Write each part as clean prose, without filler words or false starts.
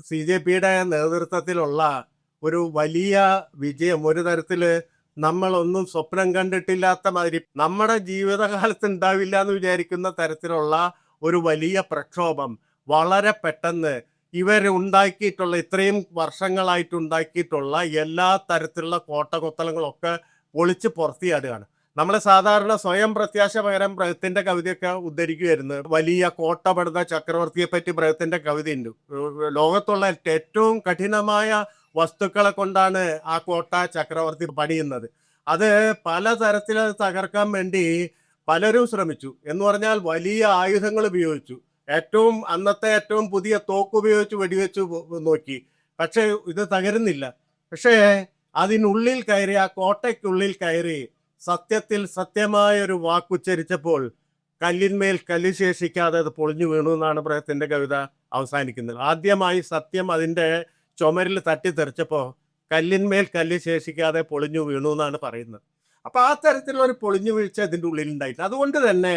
CJPയുടെ നേതൃത്വത്തിലുള്ള ഒരു വലിയ വിജയം, ഒരു തരത്തില് നമ്മളൊന്നും സ്വപ്നം കണ്ടിട്ടില്ലാത്ത മാതിരി നമ്മുടെ ജീവിതകാലത്ത് ഉണ്ടാവില്ല എന്ന് വിചാരിക്കുന്ന തരത്തിലുള്ള ഒരു വലിയ പ്രക്ഷോഭം വളരെ പെട്ടെന്ന് ഇവരുണ്ടാക്കിയിട്ടുള്ള, ഇത്രയും വർഷങ്ങളായിട്ട് ഉണ്ടാക്കിയിട്ടുള്ള എല്ലാ തരത്തിലുള്ള കോട്ടകൊത്തളങ്ങളൊക്കെ പൊളിച്ച് പുറത്തിയാടുകയാണ്. നമ്മൾ സാധാരണ സ്വയം പ്രത്യാശ പകരം ബ്രഹത്തിന്റെ കവിതയൊക്കെ ഉദ്ധരിക്കുമായിരുന്നു. വലിയ കോട്ട പണിത ചക്രവർത്തിയെ പറ്റി ബ്രഹത്തിന്റെ കവിതയുണ്ട്. ലോകത്തുള്ള ഏറ്റവും കഠിനമായ വസ്തുക്കളെ കൊണ്ടാണ് ആ കോട്ട ചക്രവർത്തി പണിയുന്നത്. അത് പലതരത്തിൽ തകർക്കാൻ വേണ്ടി പലരും ശ്രമിച്ചു. എന്ന് പറഞ്ഞാൽ വലിയ ആയുധങ്ങൾ ഉപയോഗിച്ചു. അന്നത്തെ ഏറ്റവും പുതിയ തോക്ക് ഉപയോഗിച്ച് വെടിവെച്ച് നോക്കി. പക്ഷെ ഇത് തകരുന്നില്ല. പക്ഷേ അതിനുള്ളിൽ കയറി, ആ കോട്ടയ്ക്കുള്ളിൽ കയറി സത്യമായ ഒരു വാക്കുച്ചരിച്ചപ്പോൾ കല്ലിന്മേൽ കല്ല് ശേഷിക്കാതെ അത് പൊളിഞ്ഞു വീണു എന്നാണ് ബ്രഹത്തിന്റെ കവിത അവസാനിക്കുന്നത്. ആദ്യമായി സത്യം അതിൻ്റെ ചുമരിൽ തട്ടിത്തെറിച്ചപ്പോൾ കല്ലിന്മേൽ കല്ല് ശേഷിക്കാതെ പൊളിഞ്ഞു വീണു എന്നാണ് പറയുന്നത്. അപ്പൊ ആ തരത്തിലുള്ള ഒരു പൊളിഞ്ഞു വീഴ്ച ഇതിൻ്റെ ഉള്ളിൽ ഉണ്ടായിട്ടുണ്ട്. അതുകൊണ്ട് തന്നെ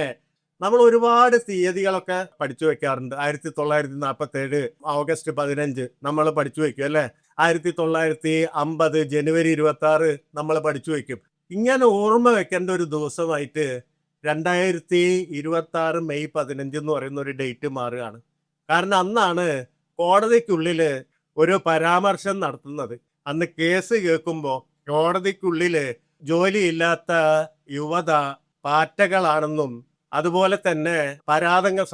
നമ്മൾ ഒരുപാട് തീയതികളൊക്കെ പഠിച്ചു വെക്കാറുണ്ട്. 1947 ഓഗസ്റ്റ് 15 നമ്മൾ പഠിച്ചു വെക്കും അല്ലേ. 1950 ജനുവരി 26 നമ്മൾ പഠിച്ചു വെക്കും. ഇങ്ങനെ ഓർമ്മ വെക്കേണ്ട ഒരു ദിവസമായിട്ട് 2026 മെയ് 15 എന്ന് പറയുന്ന ഒരു ഡേറ്റ് മാറുകയാണ്. കാരണം അന്നാണ് കോടതിക്കുള്ളിൽ ഒരു പരാമർശം നടത്തുന്നത്. അന്ന് കേസ് കേൾക്കുമ്പോൾ കോടതിക്കുള്ളിൽ ജോലിയില്ലാത്ത യുവത പാറ്റകളാണെന്നും അതുപോലെ തന്നെ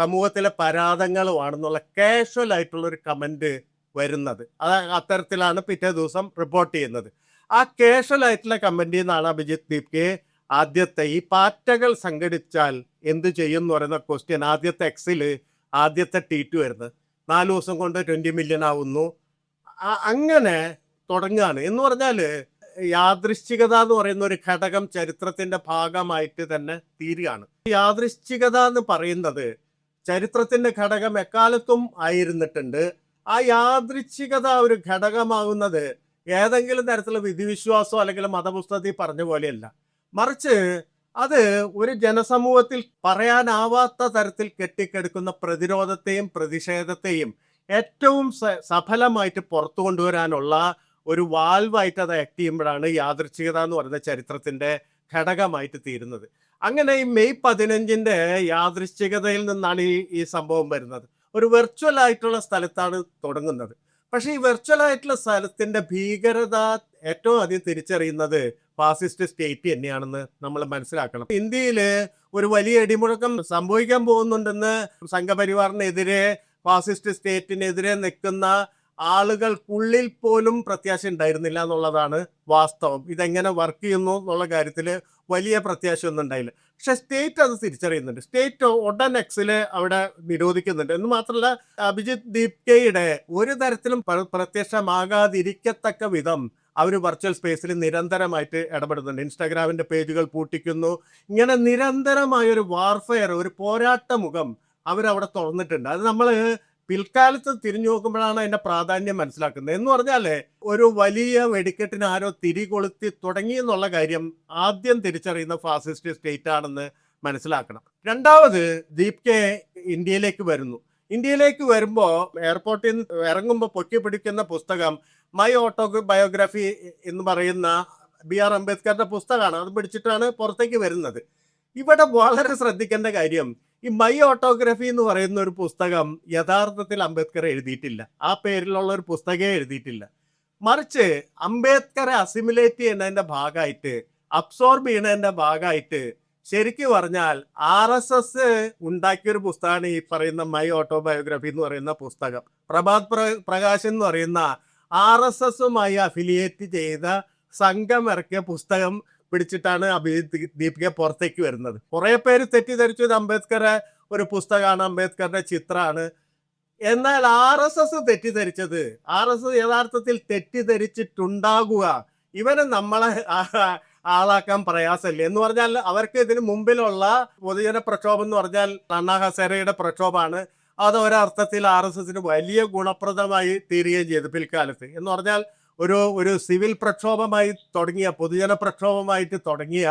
സമൂഹത്തിലെ പരാതങ്ങളുമാണെന്നുള്ള കാഷ്വൽ ആയിട്ടുള്ള ഒരു കമന്റ് വരുന്നത്. അത്തരത്തിലാണ് പിറ്റേ ദിവസം റിപ്പോർട്ട് ചെയ്യുന്നത്. ആ കാഷ്വൽ ആയിട്ടുള്ള കമന്റിൽ നിന്നാണ് അഭിജിത്ത് ദീപ്കെ ആദ്യത്തെ ഈ പാറ്റകൾ സംഘടിച്ചാൽ എന്ത് ചെയ്യും എന്ന് പറയുന്ന ക്വസ്റ്റ്യൻ ആദ്യത്തെ എക്സില് ആദ്യത്തെ ട്വീറ്റ് വരുന്നത്. 4 ദിവസം കൊണ്ട് 20 മില്യൺ ആവുന്നു. അങ്ങനെ തുടങ്ങുകയാണ്. എന്ന് പറഞ്ഞാൽ യാദൃശ്ചികത എന്ന് പറയുന്ന ഒരു ഘടകം ചരിത്രത്തിന്റെ ഭാഗമായിട്ട് തന്നെ തീരുകയാണ്. യാദൃശ്ചികത എന്ന് പറയുന്നത് ചരിത്രത്തിന്റെ ഘടകം എക്കാലത്തും ആയിരുന്നിട്ടുണ്ട്. ആ യാദൃശ്ചികത ഒരു ഘടകമാകുന്നത് ഏതെങ്കിലും തരത്തിലുള്ള വിധിവിശ്വാസമോ അല്ലെങ്കിൽ മതപുസ്തകത്തിൽ പറഞ്ഞ പോലെയല്ല. മറിച്ച് അത് ഒരു ജനസമൂഹത്തിൽ പറയാനാവാത്ത തരത്തിൽ കെട്ടിക്കെടുക്കുന്ന പ്രതിരോധത്തെയും പ്രതിഷേധത്തെയും ഏറ്റവും സഫലമായിട്ട് പുറത്തു കൊണ്ടുവരാനുള്ള ഒരു വാൽവായിട്ട് അത് ആക്ട് ചെയ്യുമ്പോഴാണ് യാദൃച്ഛികത എന്ന് പറയുന്ന ചരിത്രത്തിന്റെ ഘടകമായിട്ട് തീരുന്നത്. അങ്ങനെ ഈ മെയ് 15 യാദൃശ്ചികതയിൽ നിന്നാണ് ഈ സംഭവം വരുന്നത്. ഒരു വെർച്വൽ ആയിട്ടുള്ള സ്ഥലത്താണ് തുടങ്ങുന്നത്. പക്ഷെ ഈ വെർച്വൽ ആയിട്ടുള്ള സ്ഥലത്തിന്റെ ഭീകരത ഏറ്റവും അധികം തിരിച്ചറിയുന്നത് ഫാസിസ്റ്റ് സ്റ്റേറ്റ് തന്നെയാണെന്ന് നമ്മൾ മനസ്സിലാക്കണം. ഇന്ത്യയിൽ ഒരു വലിയ ഇടിമുഴക്കം സംഭവിക്കാൻ പോകുന്നുണ്ടെന്ന് സംഘപരിവാറിനെതിരെ, ഫാസിസ്റ്റ് സ്റ്റേറ്റിനെതിരെ നിൽക്കുന്ന ആളുകൾക്കുള്ളിൽ പോലും പ്രത്യാശ ഉണ്ടായിരുന്നില്ല എന്നുള്ളതാണ് വാസ്തവം. ഇതെങ്ങനെ വർക്ക് ചെയ്യുന്നു എന്നുള്ള കാര്യത്തിൽ വലിയ പ്രത്യാശയൊന്നും ഉണ്ടായില്ല. പക്ഷെ സ്റ്റേറ്റ് അത് തിരിച്ചറിയുന്നുണ്ട്. സ്റ്റേറ്റ് ഉടൻ എക്സില് അവിടെ നിരോധിക്കുന്നുണ്ട്. എന്ന് മാത്രമല്ല, അഭിജിത്ത് ദീപ്കയുടെ ഒരു തരത്തിലും പ്രത്യക്ഷമാകാതിരിക്കത്തക്ക വിധം അവർ വെർച്വൽ സ്പേസിൽ നിരന്തരമായിട്ട് ഇടപെടുന്നുണ്ട്. ഇൻസ്റ്റാഗ്രാമിന്റെ പേജുകൾ പൂട്ടിക്കുന്നു. ഇങ്ങനെ നിരന്തരമായൊരു വാർഫെയർ, ഒരു പോരാട്ട മുഖം അവരവിടെ തുറന്നിട്ടുണ്ട്. അത് നമ്മൾ പിൽക്കാലത്ത് തിരിഞ്ഞു നോക്കുമ്പോഴാണ് അതിന്റെ പ്രാധാന്യം മനസ്സിലാക്കുന്നത്. എന്ന് പറഞ്ഞാല് ഒരു വലിയ വെടിക്കെട്ടിന് ആരോ തിരികൊളുത്തി തുടങ്ങി എന്നുള്ള കാര്യം ആദ്യം തിരിച്ചറിയുന്ന ഫാസിസ്റ്റ് സ്റ്റേറ്റ് ആണെന്ന് മനസ്സിലാക്കണം. രണ്ടാമത്, ദീപ്കെ ഇന്ത്യയിലേക്ക് വരുന്നു. ഇന്ത്യയിലേക്ക് വരുമ്പോൾ എയർപോർട്ടിൽ നിന്ന് ഇറങ്ങുമ്പോൾ പൊക്കി പിടിക്കുന്ന പുസ്തകം മൈ ഓട്ടോബയോഗ്രഫി എന്ന് പറയുന്ന BR അംബേദ്കറുടെ പുസ്തകമാണ്. അത് പിടിച്ചിട്ടാണ് പുറത്തേക്ക് വരുന്നത്. ഇവിടെ വളരെ ശ്രദ്ധിക്കേണ്ട കാര്യം, ഈ മൈ ഓട്ടോഗ്രഫി എന്ന് പറയുന്ന ഒരു പുസ്തകം യഥാർത്ഥത്തിൽ അംബേദ്കർ എഴുതിയിട്ടില്ല. ആ പേരിലുള്ള ഒരു പുസ്തകമേ എഴുതിയിട്ടില്ല. മറിച്ച് അംബേദ്കറെ അസിമുലേറ്റ് ചെയ്യുന്നതിന്റെ ഭാഗമായിട്ട്, അബ്സോർബ് ചെയ്യുന്നതിന്റെ ഭാഗമായിട്ട്, ശരിക്കും പറഞ്ഞാൽ RSS ഉണ്ടാക്കിയൊരു പുസ്തകമാണ് ഈ പറയുന്ന മൈ ഓട്ടോബയോഗ്രഫി എന്ന് പറയുന്ന പുസ്തകം. പ്രഭാത് പ്രകാശ് എന്ന് പറയുന്ന RSSുമായി അഫിലിയേറ്റ് ചെയ്ത സംഘം ഇറക്കിയ പുസ്തകം പിടിച്ചിട്ടാണ് അഭിജിത്ത് ദീപ്ക പുറത്തേക്ക് വരുന്നത്. കുറെ പേര് തെറ്റിദ്ധരിച്ചു ഇത് അംബേദ്കറെ ഒരു പുസ്തകമാണ്, അംബേദ്കറുടെ ചിത്രമാണ്. എന്നാൽ RSS തെറ്റിദ്ധരിച്ചത്, RSS യഥാർത്ഥത്തിൽ തെറ്റിദ്ധരിച്ചിട്ടുണ്ടാകുക ഇവനെ നമ്മളെ ആളാക്കാൻ പ്രയാസമല്ലേ. എന്ന് പറഞ്ഞാൽ അവർക്ക് ഇതിന് മുമ്പിലുള്ള പൊതുജന പ്രക്ഷോഭം എന്ന് പറഞ്ഞാൽ അണ്ണാ ഹസേരയുടെ പ്രക്ഷോഭമാണ്. അത് ഒരർത്ഥത്തിൽ RSSന് വലിയ ഗുണപ്രദമായി തീരുകയും ചെയ്തു പിൽക്കാലത്ത്. എന്ന് പറഞ്ഞാൽ ഒരു സിവിൽ പ്രക്ഷോഭമായി തുടങ്ങിയ, പൊതുജന പ്രക്ഷോഭമായിട്ട് തുടങ്ങിയ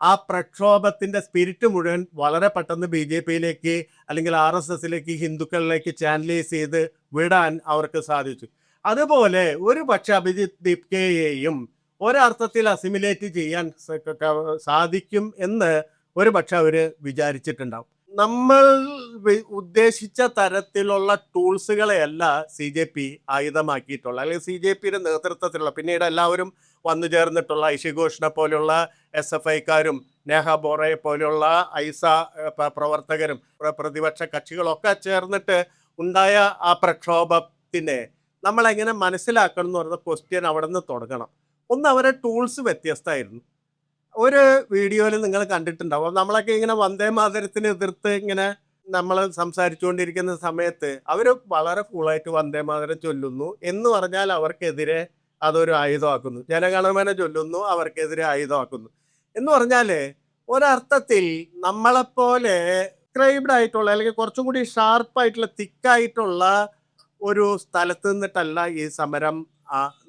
ആ പ്രക്ഷോഭത്തിന്റെ സ്പിരിറ്റ് മുഴുവൻ വളരെ പെട്ടെന്ന് BJP-യിലേക്ക് അല്ലെങ്കിൽ RSS-ലേക്ക് ഹിന്ദുക്കളിലേക്ക് ചാനലൈസ് ചെയ്ത് വിടാൻ അവർക്ക് സാധിച്ചു. അതുപോലെ ഒരു പക്ഷെ അഭിജിത്ത് ദീപ്കയെയും ഒരർത്ഥത്തിൽ അസിമിലേറ്റ് ചെയ്യാൻ സാധിക്കും എന്ന് ഒരു പക്ഷെ അവർ വിചാരിച്ചിട്ടുണ്ടാവും. നമ്മൾ ഉദ്ദേശിച്ച തരത്തിലുള്ള ടൂൾസുകളെയല്ല CJP ആയുധമാക്കിയിട്ടുള്ള, അല്ലെങ്കിൽ CJP-യുടെ നേതൃത്വത്തിലുള്ള, പിന്നീട് എല്ലാവരും വന്നു ചേർന്നിട്ടുള്ള ഐഷി ഘോഷിനെ പോലെയുള്ള SFI-ക്കാരും നേഹ ബോറയെ പോലെയുള്ള ഐസ പ്രവർത്തകരും പ്രതിപക്ഷ കക്ഷികളൊക്കെ ചേർന്നിട്ട് ഉണ്ടായ ആ പ്രക്ഷോഭത്തിനെ നമ്മൾ എങ്ങനെ മനസ്സിലാക്കണം എന്ന് പറയുന്ന ക്വസ്റ്റ്യൻ അവിടെ നിന്ന് തുടങ്ങണം. ഒന്ന്, അവരുടെ ടൂൾസ് വ്യത്യസ്തമായിരുന്നു. ഒരു വീഡിയോയിൽ നിങ്ങൾ കണ്ടിട്ടുണ്ടാവും, നമ്മളൊക്കെ ഇങ്ങനെ വന്ദേ മാതരത്തിന് എതിർത്ത് ഇങ്ങനെ നമ്മൾ സംസാരിച്ചുകൊണ്ടിരിക്കുന്ന സമയത്ത് അവർ വളരെ കൂളായിട്ട് വന്ദേ മാതരം ചൊല്ലുന്നു എന്ന് പറഞ്ഞാൽ അവർക്കെതിരെ അതൊരു ആയുധമാക്കുന്നു. ജനഗണമന ചൊല്ലുന്നു, അവർക്കെതിരെ ആയുധമാക്കുന്നു എന്ന് പറഞ്ഞാൽ ഒരർത്ഥത്തിൽ നമ്മളെപ്പോലെ സ്ക്രൈബ്ഡ് ആയിട്ടുള്ള അല്ലെങ്കിൽ കുറച്ചും കൂടി ഷാർപ്പായിട്ടുള്ള തിക്കായിട്ടുള്ള ഒരു സ്ഥലത്ത് നിന്നിട്ടല്ല ഈ സമരം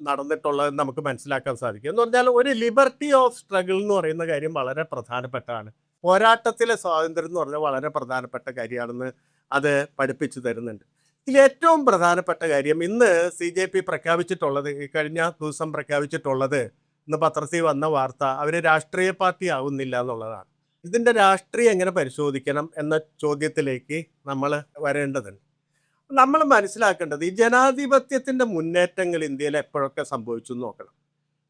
നടന്നിട്ടുള്ളതെന്ന് നമുക്ക് മനസ്സിലാക്കാൻ സാധിക്കും. എന്ന് പറഞ്ഞാൽ ഒരു ലിബർട്ടി ഓഫ് സ്ട്രഗിൾ എന്ന് പറയുന്ന കാര്യം വളരെ പ്രധാനപ്പെട്ടാണ്. പോരാട്ടത്തിലെ സ്വാതന്ത്ര്യം എന്ന് പറഞ്ഞാൽ വളരെ പ്രധാനപ്പെട്ട കാര്യമാണെന്ന് അത് പഠിപ്പിച്ചു തരുന്നുണ്ട്. ഇതിൽ ഏറ്റവും പ്രധാനപ്പെട്ട കാര്യം ഇന്ന് CJP പ്രഖ്യാപിച്ചിട്ടുള്ളത്, ഈ കഴിഞ്ഞ ദിവസം പ്രഖ്യാപിച്ചിട്ടുള്ളത്, ഇന്ന് പത്രത്തിൽ വന്ന വാർത്ത, അവർ രാഷ്ട്രീയ പാർട്ടി ആവുന്നില്ല എന്നുള്ളതാണ്. ഇതിൻ്റെ രാഷ്ട്രീയം എങ്ങനെ പരിശോധിക്കണം എന്ന ചോദ്യത്തിലേക്ക് നമ്മൾ വരേണ്ടതുണ്ട്. നമ്മൾ മനസ്സിലാക്കേണ്ടത് ഈ ജനാധിപത്യത്തിൻ്റെ മുന്നേറ്റങ്ങൾ ഇന്ത്യയിൽ എപ്പോഴൊക്കെ സംഭവിച്ചു നോക്കണം.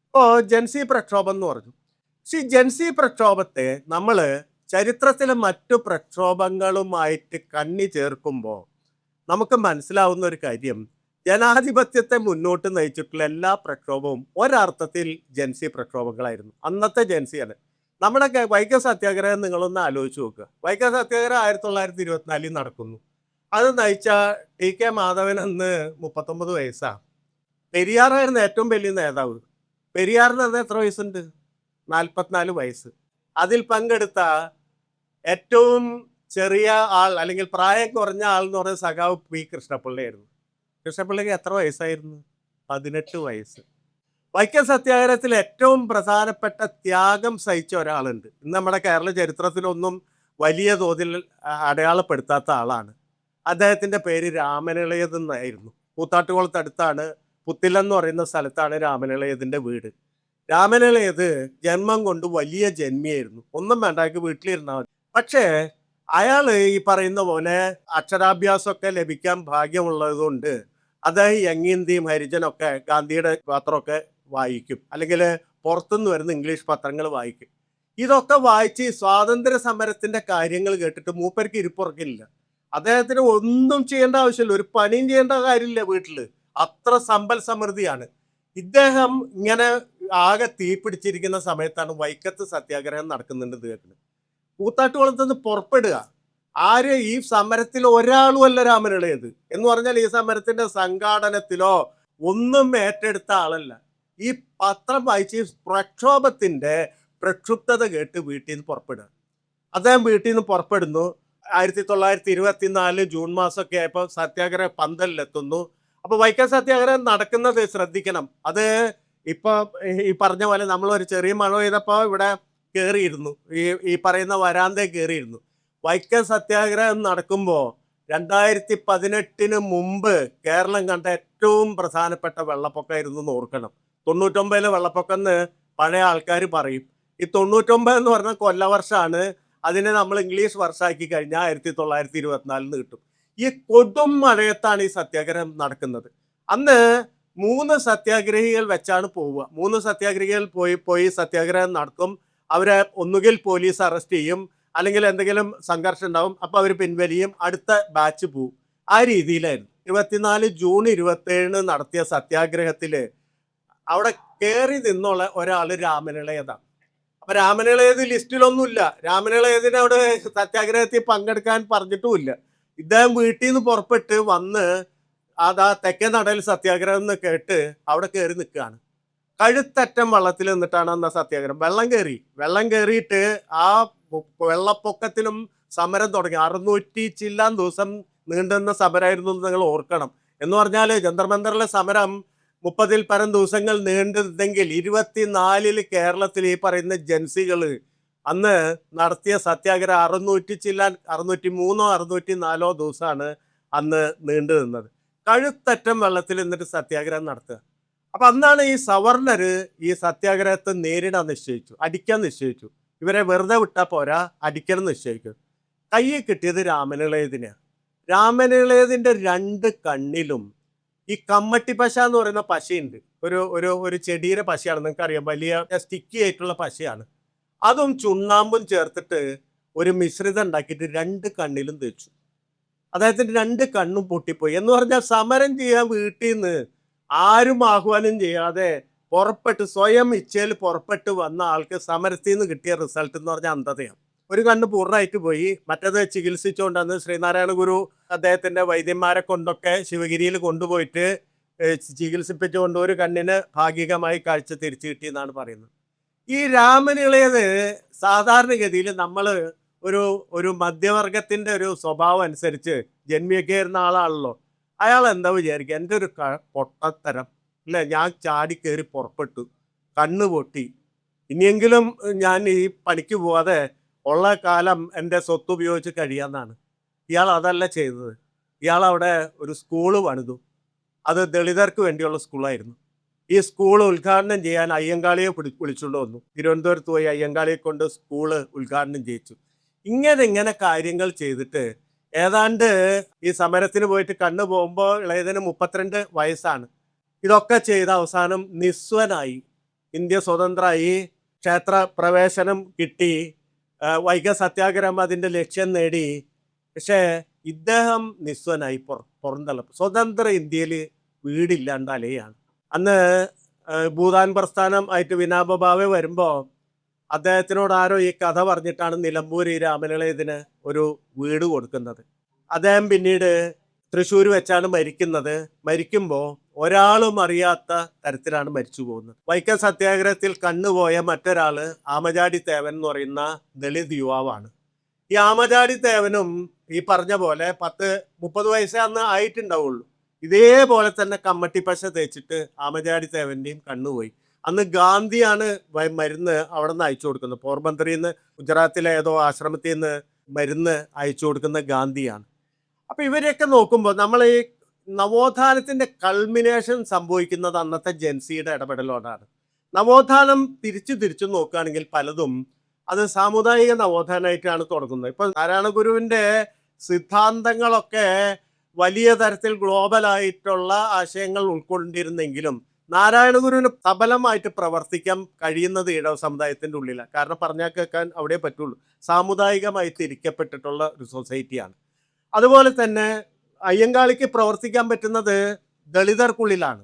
ഇപ്പോൾ ജൻസി പ്രക്ഷോഭം എന്ന് പറഞ്ഞു. പക്ഷേ ഈ ജൻസി പ്രക്ഷോഭത്തെ നമ്മൾ ചരിത്രത്തിലെ മറ്റു പ്രക്ഷോഭങ്ങളുമായിട്ട് കണ്ണി ചേർക്കുമ്പോൾ നമുക്ക് മനസ്സിലാവുന്ന ഒരു കാര്യം, ജനാധിപത്യത്തെ മുന്നോട്ട് നയിച്ചിട്ടുള്ള എല്ലാ പ്രക്ഷോഭവും ഒരർത്ഥത്തിൽ ജൻസി പ്രക്ഷോഭങ്ങളായിരുന്നു. അന്നത്തെ ജൻസിയാണ്. നമ്മുടെ വൈക്കം സത്യാഗ്രഹം നിങ്ങളൊന്ന് ആലോചിച്ച് നോക്കുക. വൈക്കം സത്യാഗ്രഹം 1924 നടക്കുന്നു. അത് നയിച്ച TK മാധവൻ അന്ന് 39 വയസ്സാണ്. പെരിയാറായിരുന്നു ഏറ്റവും വലിയ നേതാവ്. പെരിയാറിന് അന്ന് എത്ര വയസ്സുണ്ട്? 44 വയസ്സ്. അതിൽ പങ്കെടുത്ത ഏറ്റവും ചെറിയ ആൾ അല്ലെങ്കിൽ പ്രായം കുറഞ്ഞ ആൾ എന്ന് പറയുന്ന സഖാവ് P. കൃഷ്ണപിള്ളയായിരുന്നു. കൃഷ്ണപിള്ളയ്ക്ക് എത്ര വയസ്സായിരുന്നു? 18 വയസ്സ്. വൈക്കം സത്യാഗ്രഹത്തിൽ ഏറ്റവും പ്രധാനപ്പെട്ട ത്യാഗം സഹിച്ച ഒരാളുണ്ട്. ഇന്ന് നമ്മുടെ കേരള ചരിത്രത്തിലൊന്നും വലിയ തോതിൽ അടയാളപ്പെടുത്താത്ത ആളാണ്. അദ്ദേഹത്തിൻ്റെ പേര് രാമനിളയതെന്നായിരുന്നു. കൂത്താട്ടുകുളത്തടുത്താണ്, പുത്തിലെന്ന് പറയുന്ന സ്ഥലത്താണ് രാമനിളയതിൻ്റെ വീട്. രാമനിളയത് ജന്മം കൊണ്ട് വലിയ ജന്മിയായിരുന്നു. ഒന്നും വേണ്ട, അയാൾക്ക് വീട്ടിലിരുന്നാൽ മതി. പക്ഷേ അയാൾ ഈ പറയുന്ന പോലെ അക്ഷരാഭ്യാസമൊക്കെ ലഭിക്കാൻ ഭാഗ്യമുള്ളത് കൊണ്ട് അദ്ദേഹം യങ്ങിന്തിയും ഹരിജനൊക്കെ ഗാന്ധിയുടെ പത്രമൊക്കെ വായിക്കും, അല്ലെങ്കിൽ പുറത്തുനിന്ന് വരുന്ന ഇംഗ്ലീഷ് പത്രങ്ങൾ വായിക്കും. ഇതൊക്കെ വായിച്ച് സ്വാതന്ത്ര്യ സമരത്തിൻ്റെ കാര്യങ്ങൾ കേട്ടിട്ട് മൂപ്പർക്ക് ഇരിപ്പുറക്കില്ല. അദ്ദേഹത്തിന് ഒന്നും ചെയ്യേണ്ട ആവശ്യമില്ല, ഒരു പണിയും ചെയ്യേണ്ട കാര്യമില്ല വീട്ടിൽ. അത്ര സമ്പൽ സമൃദ്ധിയാണ്. ഇദ്ദേഹം ഇങ്ങനെ ആകെ തീ പിടിച്ചിരിക്കുന്ന സമയത്താണ് വൈക്കത്ത് സത്യാഗ്രഹം നടക്കുന്നുണ്ട്. കേൾക്കുന്നത് കൂത്താട്ടുകുളത്ത് നിന്ന് പുറപ്പെടുക. ആര്? ഈ സമരത്തിൽ ഒരാളുമല്ല രാമനിളയത് എന്ന് പറഞ്ഞാൽ ഈ സമരത്തിന്റെ സംഘാടനത്തിലോ ഒന്നും ഏറ്റെടുത്ത ആളല്ല. ഈ പത്രം വായിച്ച് പ്രക്ഷോഭത്തിന്റെ പ്രക്ഷുബ്ധത കേട്ട് വീട്ടിൽ നിന്ന് പുറപ്പെടുക. അദ്ദേഹം വീട്ടിൽ നിന്ന് പുറപ്പെടുന്നു. 1924 ജൂൺ മാസമൊക്കെ ആയപ്പോൾ സത്യാഗ്രഹ പന്തലിലെത്തുന്നു. അപ്പോൾ വൈക്കം സത്യാഗ്രഹം നടക്കുന്നത് ശ്രദ്ധിക്കണം. അത് ഇപ്പോൾ ഈ പറഞ്ഞ പോലെ നമ്മളൊരു ചെറിയ മഴ പെയ്തപ്പോൾ ഇവിടെ കയറിയിരുന്നു, ഈ പറയുന്ന വരാന്തയിൽ കയറിയിരുന്നു. വൈക്കം സത്യാഗ്രഹം നടക്കുമ്പോൾ 2018 മുമ്പ് കേരളം കണ്ട ഏറ്റവും പ്രധാനപ്പെട്ട വെള്ളപ്പൊക്കമായിരുന്നു എന്ന് ഓർക്കണം. 99 വെള്ളപ്പൊക്കം എന്ന് പഴയ ആൾക്കാർ പറയും. ഈ 99 എന്ന് പറഞ്ഞാൽ കൊല്ലവർഷമാണ്. അതിനെ നമ്മൾ ഇംഗ്ലീഷ് വർഷമാക്കി കഴിഞ്ഞാൽ 1924 കിട്ടും. ഈ കൊടും മഴയത്താണ് ഈ സത്യാഗ്രഹം നടക്കുന്നത്. അന്ന് 3 സത്യാഗ്രഹികൾ വെച്ചാണ് പോവുക. 3 സത്യാഗ്രഹികൾ പോയി സത്യാഗ്രഹം നടത്തും. അവരെ ഒന്നുകിൽ പോലീസ് അറസ്റ്റ് ചെയ്യും, അല്ലെങ്കിൽ എന്തെങ്കിലും സംഘർഷം ഉണ്ടാവും, അപ്പോൾ അവർ പിൻവലിയും, അടുത്ത ബാച്ച് പോവും. ആ രീതിയിലായിരുന്നു. 24 ജൂൺ 27 നടത്തിയ സത്യാഗ്രഹത്തിൽ അവിടെ കയറി നിന്നുള്ള ഒരാൾ രാമനിളയതാണ്. അപ്പൊ രാമനിളയത് ലിസ്റ്റിലൊന്നുമില്ല. രാമനിളയതിന് അവിടെ സത്യാഗ്രഹത്തിൽ പങ്കെടുക്കാൻ പറഞ്ഞിട്ടുമില്ല. ഇദ്ദേഹം വീട്ടിൽ നിന്ന് പുറപ്പെട്ട് വന്ന് അതാ തെക്കേ നടയിൽ സത്യാഗ്രഹം എന്ന് കേട്ട് അവിടെ കയറി നിൽക്കുകയാണ്. കഴുത്തറ്റം വെള്ളത്തിൽ നിന്നിട്ടാണ് അന്ന് സത്യാഗ്രഹം. വെള്ളം കയറിയിട്ട് ആ വെള്ളപ്പൊക്കത്തിലും സമരം തുടങ്ങി. 600 ചില്ലാൻ ദിവസം നീണ്ടുന്ന സമരമായിരുന്നു എന്ന് നിങ്ങൾ ഓർക്കണം. എന്ന് പറഞ്ഞാൽ ജന്തർ മന്ദറിലെ സമരം 30-ൽ പരം ദിവസങ്ങൾ നീണ്ടിരുന്നെങ്കിൽ 24-ൽ കേരളത്തിൽ ഈ പറയുന്ന ജൻസികൾ അന്ന് നടത്തിയ സത്യാഗ്രഹം 603 604 ദിവസമാണ് അന്ന് നീണ്ടു നിന്നത്. കഴുത്തറ്റം വെള്ളത്തിൽ നിന്നിട്ട് സത്യാഗ്രഹം നടത്തുക. അപ്പൊ അന്നാണ് ഈ സവർണര് ഈ സത്യാഗ്രഹത്തെ നേരിടാൻ നിശ്ചയിച്ചു, അടിക്കാൻ നിശ്ചയിച്ചു. ഇവരെ വെറുതെ വിട്ടാൽ പോരാ, അടിക്കണം നിശ്ചയിച്ചു. കയ്യിൽ കിട്ടിയത് രാമനിളയതിനെയാണ്. രാമനിളയതിന്റെ 2 കണ്ണിലും ഈ കമ്മട്ടി പശ എന്ന് പറയുന്ന പശയുണ്ട്. ഒരു ഒരു ഒരു ചെടിയുടെ പശയാണ്, നിങ്ങൾക്കറിയാം, വലിയ സ്റ്റിക്കി ആയിട്ടുള്ള പശയാണ്. അതും ചുണ്ണാമ്പും ചേർത്തിട്ട് ഒരു മിശ്രിതം ഉണ്ടാക്കിയിട്ട് 2 കണ്ണിലും തേച്ചു. അദ്ദേഹത്തിന്റെ 2 കണ്ണും പൊട്ടിപ്പോയി. എന്ന് പറഞ്ഞാൽ സമരം ചെയ്യാൻ വീട്ടിൽ നിന്ന് ആരും ആഹ്വാനം ചെയ്യാതെ പുറപ്പെട്ട് സ്വയം ഇച്ഛയിൽ പുറപ്പെട്ട് വന്ന ആൾക്ക് സമരത്തിൽ നിന്ന് കിട്ടിയ റിസൾട്ട് എന്ന് പറഞ്ഞാൽ അന്ധതയാണ്. ഒരു കണ്ണ് പൂർണ്ണമായിട്ട് പോയി. മറ്റത് ചികിത്സിച്ചുകൊണ്ടാണ് ശ്രീനാരായണ ഗുരു അദ്ദേഹത്തിന്റെ വൈദ്യന്മാരെ കൊണ്ടൊക്കെ ശിവഗിരിയിൽ കൊണ്ടുപോയിട്ട് ചികിത്സിപ്പിച്ചുകൊണ്ട് ഒരു കണ്ണിന് ഭാഗികമായി കാഴ്ച തിരിച്ചു കിട്ടിയെന്നാണ് പറയുന്നത്. ഈ രാമനിളയത് സാധാരണഗതിയിൽ നമ്മൾ ഒരു ഒരു മധ്യവർഗത്തിന്റെ ഒരു സ്വഭാവം അനുസരിച്ച് ജന്മിയൊക്കെ ഇരുന്ന ആളാണല്ലോ. അയാൾ എന്താ വിചാരിക്കുക, എൻ്റെ ഒരു പൊട്ടത്തരം അല്ലേ, ഞാൻ ചാടി കയറി പുറപ്പെട്ടു, കണ്ണ് പൊട്ടി, ഇനിയെങ്കിലും ഞാൻ ഈ പണിക്ക് പോവാതെ ഉള്ള കാലം എൻ്റെ സ്വത്ത് ഉപയോഗിച്ച് കഴിയാന്നാണ്. ഇയാൾ അതല്ല ചെയ്തത്. ഇയാൾ അവിടെ ഒരു സ്കൂള് പണിതു. അത് ദളിതർക്ക് വേണ്ടിയുള്ള സ്കൂളായിരുന്നു. ഈ സ്കൂൾ ഉദ്ഘാടനം ചെയ്യാൻ അയ്യങ്കാളിയെ വിളിച്ചുകൊണ്ട് വന്നു. തിരുവനന്തപുരത്ത് പോയി അയ്യങ്കാളിയെ കൊണ്ട് സ്കൂള് ഉദ്ഘാടനം ചെയ്യിച്ചു. ഇങ്ങനെ കാര്യങ്ങൾ ചെയ്തിട്ട് ഏതാണ്ട് ഈ സമരത്തിന് പോയിട്ട് കണ്ണു പോകുമ്പോൾ ഇളയതിന് 32 വയസ്സാണ്. ഇതൊക്കെ ചെയ്ത അവസാനം നിസ്വനായി. ഇന്ത്യ സ്വതന്ത്രമായി, ക്ഷേത്ര പ്രവേശനം കിട്ടി, വൈക്കം സത്യാഗ്രഹം അതിൻ്റെ ലക്ഷ്യം നേടി. പക്ഷേ ഇദ്ദേഹം നിസ്വനായി, പുറന്തള്ളപ്പെട്ടു. സ്വതന്ത്ര ഇന്ത്യയിൽ വീടില്ലാണ്ട് അലയാണ്. അന്ന് ഭൂതാൻ പ്രസ്ഥാനം ആയിട്ട് വിനാബ ഭാവെ വരുമ്പോൾ അദ്ദേഹത്തിനോട് ആരോ ഈ കഥ പറഞ്ഞിട്ടാണ് നിലമ്പൂർ ഈ രാമനിളയതിന് ഒരു വീട് കൊടുക്കുന്നത്. അദ്ദേഹം പിന്നീട് തൃശ്ശൂർ വെച്ചാണ് മരിക്കുന്നത്. മരിക്കുമ്പോൾ ഒരാളും അറിയാത്ത തരത്തിലാണ് മരിച്ചു പോകുന്നത്. വൈക്കം സത്യാഗ്രഹത്തിൽ കണ്ണുപോയ മറ്റൊരാള് ആമചാടി തേവൻ എന്ന് പറയുന്ന ദളിത് യുവാവാണ്. ഈ ആമചാടി തേവനും ഈ പറഞ്ഞ പോലെ 30 വയസ്സേ അന്ന് ആയിട്ടുണ്ടാവുള്ളൂ. ഇതേപോലെ തന്നെ കമ്മട്ടി പശ തേച്ചിട്ട് ആമചാടി തേവന്റെയും കണ്ണുപോയി. അന്ന് ഗാന്ധിയാണ് മരുന്ന് അവിടെ നിന്ന് അയച്ചു കൊടുക്കുന്നത്. പോർബന്തറിൽ നിന്ന്, ഗുജറാത്തിലെ ഏതോ ആശ്രമത്തിൽ നിന്ന് മരുന്ന് അയച്ചു കൊടുക്കുന്ന ഗാന്ധിയാണ്. അപ്പൊ ഇവരെയൊക്കെ നോക്കുമ്പോൾ നമ്മൾ ഈ നവോത്ഥാനത്തിന്റെ കൾമിനേഷൻ സംഭവിക്കുന്നത് അന്നത്തെ ജൻസിയുടെ ഇടപെടലോടാണ്. നവോത്ഥാനം തിരിച്ചു നോക്കുകയാണെങ്കിൽ പലതും അത് സാമുദായിക നവോത്ഥാനമായിട്ടാണ് തുടങ്ങുന്നത്. ഇപ്പൊ നാരായണ ഗുരുവിന്റെ സിദ്ധാന്തങ്ങളൊക്കെ വലിയ തരത്തിൽ ഗ്ലോബലായിട്ടുള്ള ആശയങ്ങൾ ഉൾക്കൊണ്ടിരുന്നെങ്കിലും നാരായണ ഗുരുവിന് സബലമായിട്ട് പ്രവർത്തിക്കാൻ കഴിയുന്നത് ഈഴവ സമുദായത്തിന്റെ ഉള്ളിലാണ്. കാരണം പറഞ്ഞാൽ കേൾക്കാൻ അവിടെ പറ്റുള്ളൂ. സാമുദായികമായി തിരിക്കപ്പെട്ടിട്ടുള്ള ഒരു സൊസൈറ്റിയാണ്. അതുപോലെ തന്നെ അയ്യങ്കാളിക്ക് പ്രവർത്തിക്കാൻ പറ്റുന്നത് ദളിതർക്കുള്ളിലാണ്.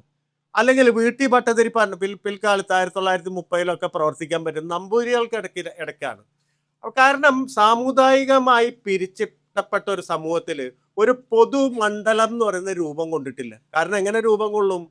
അല്ലെങ്കിൽ വീട്ടി ഭട്ടതിരിപ്പാണ് പിൽക്കാലത്ത് 1930 പ്രവർത്തിക്കാൻ പറ്റും നമ്പൂരികൾക്ക് ഇടയ്ക്കാണ്. കാരണം സാമുദായികമായി പിരിച്ചിട്ടപ്പെട്ട ഒരു സമൂഹത്തിൽ ഒരു പൊതുമണ്ഡലം എന്ന് പറയുന്ന രൂപം കൊണ്ടിട്ടില്ല. കാരണം എങ്ങനെ രൂപം കൊള്ളും?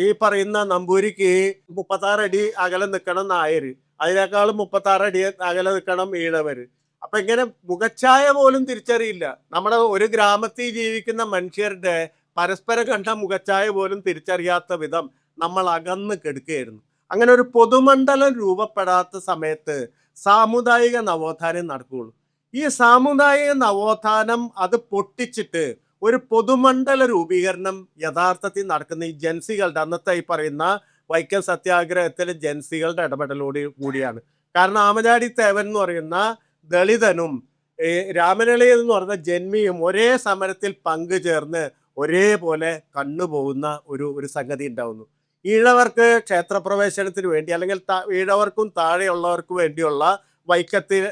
ഈ പറയുന്ന നമ്പൂരിക്ക് 36 അടി അകലെ നിൽക്കണം നായര്, അതിനേക്കാളും 36 അടി അകലെ നിൽക്കണം ഈഴവര്. അപ്പൊ ഇങ്ങനെ മുഖച്ഛായ പോലും തിരിച്ചറിയില്ല. നമ്മുടെ ഒരു ഗ്രാമത്തിൽ ജീവിക്കുന്ന മനുഷ്യരുടെ പരസ്പരം കണ്ട മുഖച്ഛായ പോലും തിരിച്ചറിയാത്ത വിധം നമ്മൾ അകന്ന് കെടുക്കുകയായിരുന്നു. അങ്ങനെ ഒരു പൊതുമണ്ഡലം രൂപപ്പെടാത്ത സമയത്ത് സാമുദായിക നവോത്ഥാനം നടക്കുകയുള്ളൂ. ഈ സാമുദായിക നവോത്ഥാനം അത് പൊട്ടിച്ചിട്ട് ഒരു പൊതുമണ്ഡല രൂപീകരണം യഥാർത്ഥത്തിൽ നടക്കുന്ന ഈ ജൻസികളുടെ, അന്നത്തെ ഈ പറയുന്ന വൈക്കം സത്യാഗ്രഹത്തിലെ ജൻസികളുടെ ഇടപെടലോട് കൂടിയാണ്. കാരണം ആമചാടി തേവൻ എന്ന് പറയുന്ന ദളിതനും രാമനിളയൻ എന്ന് പറയുന്ന ജന്മിയും ഒരേ സമരത്തിൽ പങ്കുചേർന്ന് ഒരേപോലെ കണ്ണുപോകുന്ന ഒരു സംഗതി ഉണ്ടാവുന്നു. ഈഴവർക്ക് ക്ഷേത്രപ്രവേശനത്തിന് വേണ്ടി, അല്ലെങ്കിൽ ഈഴവർക്കും താഴെയുള്ളവർക്ക് വേണ്ടിയുള്ള വൈക്കത്തിൽ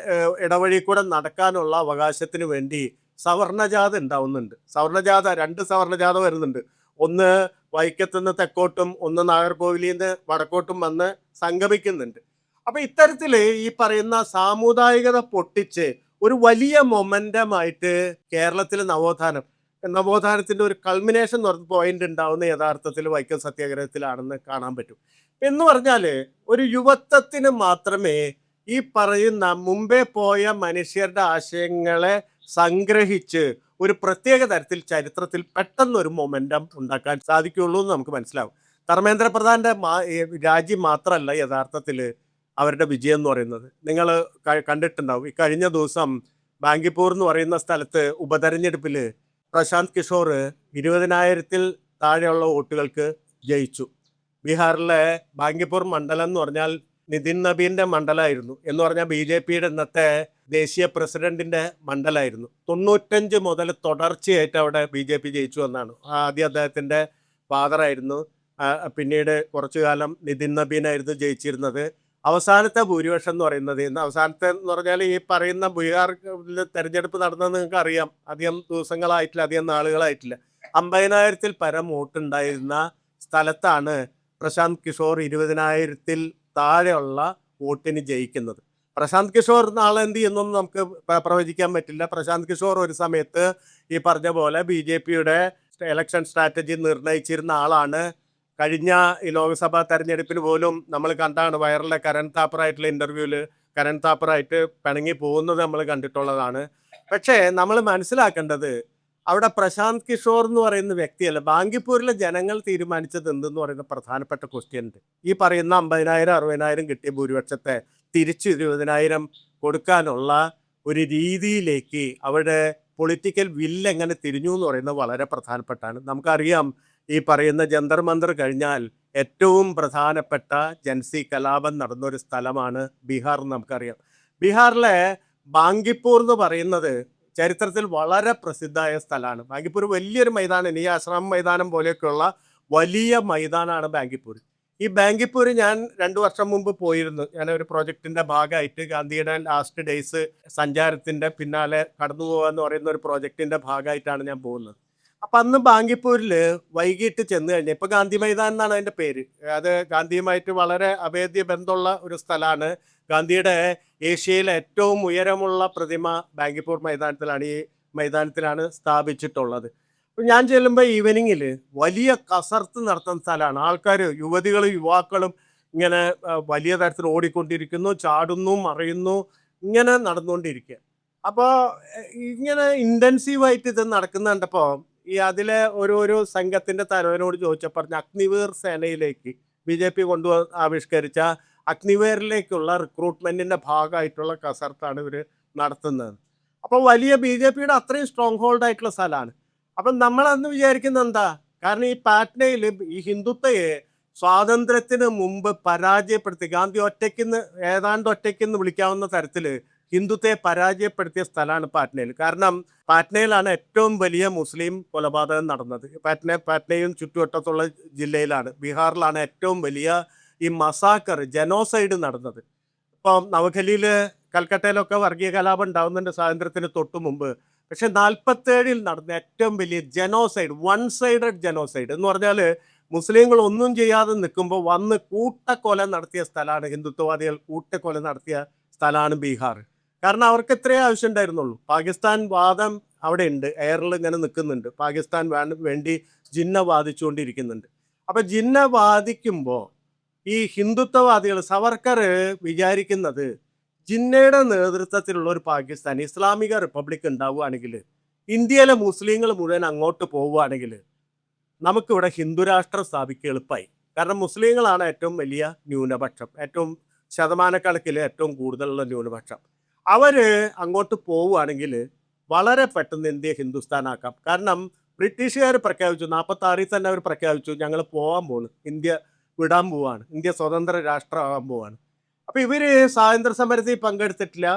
ഇടവഴി കൂടെ നടക്കാനുള്ള അവകാശത്തിന് വേണ്ടി സവർണജാഥ ഉണ്ടാവുന്നുണ്ട്. സവർണജാഥ 2 സവർണജാഥ വരുന്നുണ്ട്. ഒന്ന് വൈക്കത്തുനിന്ന് തെക്കോട്ടും ഒന്ന് നാഗർകോവിലിൽ നിന്ന് വടക്കോട്ടും വന്ന് സംഗമിക്കുന്നുണ്ട്. അപ്പൊ ഇത്തരത്തില് ഈ പറയുന്ന സാമുദായികത പൊട്ടിച്ച് ഒരു വലിയ മൊമെന്റമായിട്ട് കേരളത്തിലെ നവോത്ഥാനത്തിന്റെ ഒരു കൾമിനേഷൻ പോയിന്റ് ഉണ്ടാവുന്ന യഥാർത്ഥത്തിൽ വൈക്കം സത്യാഗ്രഹത്തിലാണെന്ന് കാണാൻ പറ്റും. എന്ന് പറഞ്ഞാല് ഒരു യുവത്വത്തിന് മാത്രമേ ഈ പറയുന്ന മുമ്പേ പോയ മനുഷ്യരുടെ ആശയങ്ങളെ സംഗ്രഹിച്ച് ഒരു പ്രത്യേക തരത്തിൽ ചരിത്രത്തിൽ പെട്ടെന്നൊരു മൊമെന്റം ഉണ്ടാക്കാൻ സാധിക്കുള്ളൂ എന്ന് നമുക്ക് മനസ്സിലാവും. ധർമ്മേന്ദ്ര പ്രധാന്റെ രാജ്യം മാത്രമല്ല യഥാർത്ഥത്തിൽ അവരുടെ വിജയം എന്ന് പറയുന്നത്. നിങ്ങൾ കണ്ടിട്ടുണ്ടാവും, ഈ കഴിഞ്ഞ ദിവസം ബാങ്കിപ്പൂർ എന്ന് പറയുന്ന സ്ഥലത്ത് ഉപതെരഞ്ഞെടുപ്പിൽ പ്രശാന്ത് കിഷോർ 20,000-ൽ താഴെയുള്ള വോട്ടുകൾക്ക് ജയിച്ചു. ബീഹാറിലെ ബാങ്കിപ്പൂർ മണ്ഡലം എന്ന് പറഞ്ഞാൽ നിതിൻ നബീന്റെ മണ്ഡലമായിരുന്നു. എന്ന് പറഞ്ഞാൽ BJPയുടെ ഇന്നത്തെ ദേശീയ പ്രസിഡന്റിന്റെ മണ്ഡലമായിരുന്നു. 95 മുതൽ തുടർച്ചയായിട്ട് അവിടെ BJP ജയിച്ചു എന്നാണ്. ആദ്യം അദ്ദേഹത്തിന്റെ ഫാദറായിരുന്നു, പിന്നീട് കുറച്ചു കാലം നിതിൻ നബീനായിരുന്നു ജയിച്ചിരുന്നത്. അവസാനത്തെ ഭൂരിപക്ഷം എന്ന് പറയുന്നത്, ഇന്ന് അവസാനത്തെ എന്ന് പറഞ്ഞാൽ ഈ പറയുന്ന ബീഹാറിൽ തെരഞ്ഞെടുപ്പ് നടന്നത് നിങ്ങൾക്ക് അറിയാം, അധികം ദിവസങ്ങളായിട്ടില്ല, അധികം നാളുകളായിട്ടില്ല. 50,000-ൽ പരം വോട്ടുണ്ടായിരുന്ന സ്ഥലത്താണ് പ്രശാന്ത് കിഷോർ 20,000-ൽ താഴെയുള്ള വോട്ടിന് ജയിക്കുന്നത്. പ്രശാന്ത് കിഷോർ നാളെ എന്ത് ചെയ്യുന്നൊന്നും നമുക്ക് പ്രവചിക്കാൻ പറ്റില്ല. പ്രശാന്ത് കിഷോർ ഒരു സമയത്ത് ഈ പറഞ്ഞ പോലെ BJPയുടെ ഇലക്ഷൻ സ്ട്രാറ്റജി നിർണ്ണയിച്ചിരുന്ന ആളാണ്. കഴിഞ്ഞ ഈ ലോക്സഭാ തെരഞ്ഞെടുപ്പിന് പോലും നമ്മൾ കണ്ടാണ് വൈറലിലെ കരൺ താപ്പറായിട്ടുള്ള ഇൻ്റർവ്യൂവിൽ കരൺ താപ്പറായിട്ട് പിണങ്ങി പോകുന്നത് നമ്മൾ കണ്ടിട്ടുള്ളതാണ്. പക്ഷേ നമ്മൾ മനസ്സിലാക്കേണ്ടത് അവിടെ പ്രശാന്ത് കിഷോർ എന്ന് പറയുന്ന വ്യക്തിയല്ല, ബാങ്കിപ്പൂരിലെ ജനങ്ങൾ തീരുമാനിച്ചത് എന്തെന്ന് പറയുന്ന പ്രധാനപ്പെട്ട ക്വസ്റ്റ്യൻ ഉണ്ട്. ഈ പറയുന്ന 50,000 60,000 കിട്ടിയ ഭൂരിപക്ഷത്തെ തിരിച്ച് 20,000 കൊടുക്കാനുള്ള ഒരു രീതിയിലേക്ക് അവരുടെ പൊളിറ്റിക്കൽ വില്ല് എങ്ങനെ തിരിഞ്ഞു എന്ന് പറയുന്നത് വളരെ പ്രധാനപ്പെട്ടാണ്. നമുക്കറിയാം, ഈ പറയുന്ന ജന്തർ മന്ദർ കഴിഞ്ഞാൽ ഏറ്റവും പ്രധാനപ്പെട്ട ജൻസി കലാപം നടന്നൊരു സ്ഥലമാണ് ബീഹാർ എന്ന് നമുക്കറിയാം. ബീഹാറിലെ ബാങ്കിപ്പൂർ എന്ന് പറയുന്നത് ചരിത്രത്തിൽ വളരെ പ്രസിദ്ധമായ സ്ഥലമാണ്. ബാങ്കിപ്പൂർ വലിയൊരു മൈതാനം, ഈ ആശ്രമ മൈതാനം പോലെയൊക്കെയുള്ള വലിയ മൈതാനമാണ് ബാങ്കിപ്പൂർ. ഈ ബാങ്കിപ്പൂർ ഞാൻ 2 വർഷം മുമ്പ് പോയിരുന്നു. ഞാനൊരു പ്രോജക്റ്റിൻ്റെ ഭാഗമായിട്ട് ഗാന്ധിയുടെ ലാസ്റ്റ് ഡേയ്സ് സഞ്ചാരത്തിൻ്റെ പിന്നാലെ കടന്നു പോകുക എന്ന് പറയുന്ന ഒരു പ്രോജക്റ്റിൻ്റെ ഭാഗമായിട്ടാണ് ഞാൻ പോകുന്നത്. അപ്പം അന്ന് ബാങ്കിപ്പൂരിൽ വൈകിട്ട് ചെന്ന് കഴിഞ്ഞാൽ, ഇപ്പോൾ ഗാന്ധി മൈതാൻ എന്നാണ് അതിൻ്റെ പേര്, അത് ഗാന്ധിയുമായിട്ട് വളരെ അഭേദ്യ ബന്ധമുള്ള ഒരു സ്ഥലമാണ്. ഗാന്ധിയുടെ ഏഷ്യയിലെ ഏറ്റവും ഉയരമുള്ള പ്രതിമ ബാങ്കിപ്പൂർ മൈതാനത്തിലാണ്, ഈ മൈതാനത്തിലാണ് സ്ഥാപിച്ചിട്ടുള്ളത്. അപ്പം ഞാൻ ചെല്ലുമ്പോൾ ഈവനിങ്ങിൽ വലിയ കസർത്ത് നടത്തുന്ന സ്ഥലമാണ്. ആൾക്കാർ, യുവതികളും യുവാക്കളും ഇങ്ങനെ വലിയ തരത്തിൽ ഓടിക്കൊണ്ടിരിക്കുന്നു, ചാടുന്നു, മറയുന്നു, ഇങ്ങനെ നടന്നുകൊണ്ടിരിക്കുക. അപ്പോൾ ഇങ്ങനെ ഇൻറ്റൻസീവായിട്ട് ഇത് നടക്കുന്ന കണ്ടപ്പോൾ ഈ അതിലെ ഒരു സംഘത്തിൻ്റെ തലവനോട് ചോദിച്ചപ്പോൾ പറഞ്ഞ അഗ്നിവീർ സേനയിലേക്ക് BJP ആവിഷ്കരിച്ച അഗ്നിവേറിലേക്കുള്ള റിക്രൂട്ട്മെൻറ്റിൻ്റെ ഭാഗമായിട്ടുള്ള കസർത്താണ് ഇവർ നടത്തുന്നത്. അപ്പോൾ വലിയ BJPയുടെ അത്രയും സ്ട്രോങ് ഹോൾഡ് ആയിട്ടുള്ള സ്ഥലമാണ്. അപ്പം നമ്മളന്ന് വിചാരിക്കുന്നത് എന്താ, കാരണം ഈ പാറ്റ്നയിൽ ഈ ഹിന്ദുത്വയെ സ്വാതന്ത്ര്യത്തിന് മുമ്പ് പരാജയപ്പെടുത്തി ഗാന്ധി ഏതാണ്ട് ഒറ്റയ്ക്കെന്ന് വിളിക്കാവുന്ന തരത്തിൽ ഹിന്ദുത്വയെ പരാജയപ്പെടുത്തിയ സ്ഥലമാണ് പാറ്റ്നയിൽ. കാരണം പാറ്റ്നയിലാണ് ഏറ്റവും വലിയ മുസ്ലിം കൊലപാതകം നടന്നത്. പാറ്റ്നയും ചുറ്റുവട്ടത്തുള്ള ജില്ലയിലാണ്, ബീഹാറിലാണ് ഏറ്റവും വലിയ ഈ മസാക്കർ, ജനോസൈഡ് നടന്നത്. ഇപ്പം നവഖലിയിൽ, കൽക്കട്ടയിലൊക്കെ വർഗീയ കലാപം ഉണ്ടാകുന്നുണ്ട് സ്വാതന്ത്ര്യത്തിന് തൊട്ട് മുമ്പ്. പക്ഷെ 47-ൽ നടന്ന ഏറ്റവും വലിയ ജനോസൈഡ്, വൺ സൈഡഡ് ജനോസൈഡ് എന്ന് പറഞ്ഞാൽ മുസ്ലിങ്ങൾ ഒന്നും ചെയ്യാതെ നിൽക്കുമ്പോൾ വന്ന് കൂട്ടക്കൊല നടത്തിയ സ്ഥലമാണ്, ഹിന്ദുത്വവാദികൾ കൂട്ടക്കൊല നടത്തിയ സ്ഥലമാണ് ബീഹാർ. കാരണം അവർക്ക് ഇത്രയേ ആവശ്യം ഉണ്ടായിരുന്നുള്ളൂ. പാകിസ്ഥാൻ വാദം അവിടെ ഉണ്ട്, എയറിൽ ഇങ്ങനെ നിൽക്കുന്നുണ്ട്, പാകിസ്ഥാൻ വേണ്ടി ജിന്ന വാദിച്ചുകൊണ്ടിരിക്കുന്നുണ്ട്. അപ്പം ജിന്ന വാദിക്കുമ്പോൾ ഈ ഹിന്ദുത്വവാദികൾ, സവർക്കർ വിചാരിക്കുന്നത് ജിന്നയുടെ നേതൃത്വത്തിലുള്ള ഒരു പാകിസ്ഥാൻ ഇസ്ലാമിക റിപ്പബ്ലിക് ഉണ്ടാവുകയാണെങ്കിൽ, ഇന്ത്യയിലെ മുസ്ലിങ്ങൾ മുഴുവൻ അങ്ങോട്ട് പോവുകയാണെങ്കിൽ നമുക്കിവിടെ ഹിന്ദുരാഷ്ട്രം സ്ഥാപിക്കുക എളുപ്പമായി. കാരണം മുസ്ലിങ്ങളാണ് ഏറ്റവും വലിയ ന്യൂനപക്ഷം, ഏറ്റവും ശതമാനക്കണക്കിൽ ഏറ്റവും കൂടുതലുള്ള ന്യൂനപക്ഷം. അവർ അങ്ങോട്ട് പോവുകയാണെങ്കിൽ വളരെ പെട്ടെന്ന് ഇന്ത്യ ഹിന്ദുസ്ഥാനാക്കാം. കാരണം ബ്രിട്ടീഷുകാർ പ്രഖ്യാപിച്ചു, 46-ൽ തന്നെ അവർ പ്രഖ്യാപിച്ചു, ഞങ്ങൾ പോകാൻ പോകുന്നു, ഇന്ത്യ വിടാൻ പോവാണ്, ഇന്ത്യ സ്വതന്ത്ര രാഷ്ട്രമാകാൻ പോവാണ്. അപ്പോൾ ഇവർ സ്വാതന്ത്ര്യ സമരത്തിൽ പങ്കെടുത്തിട്ടില്ല,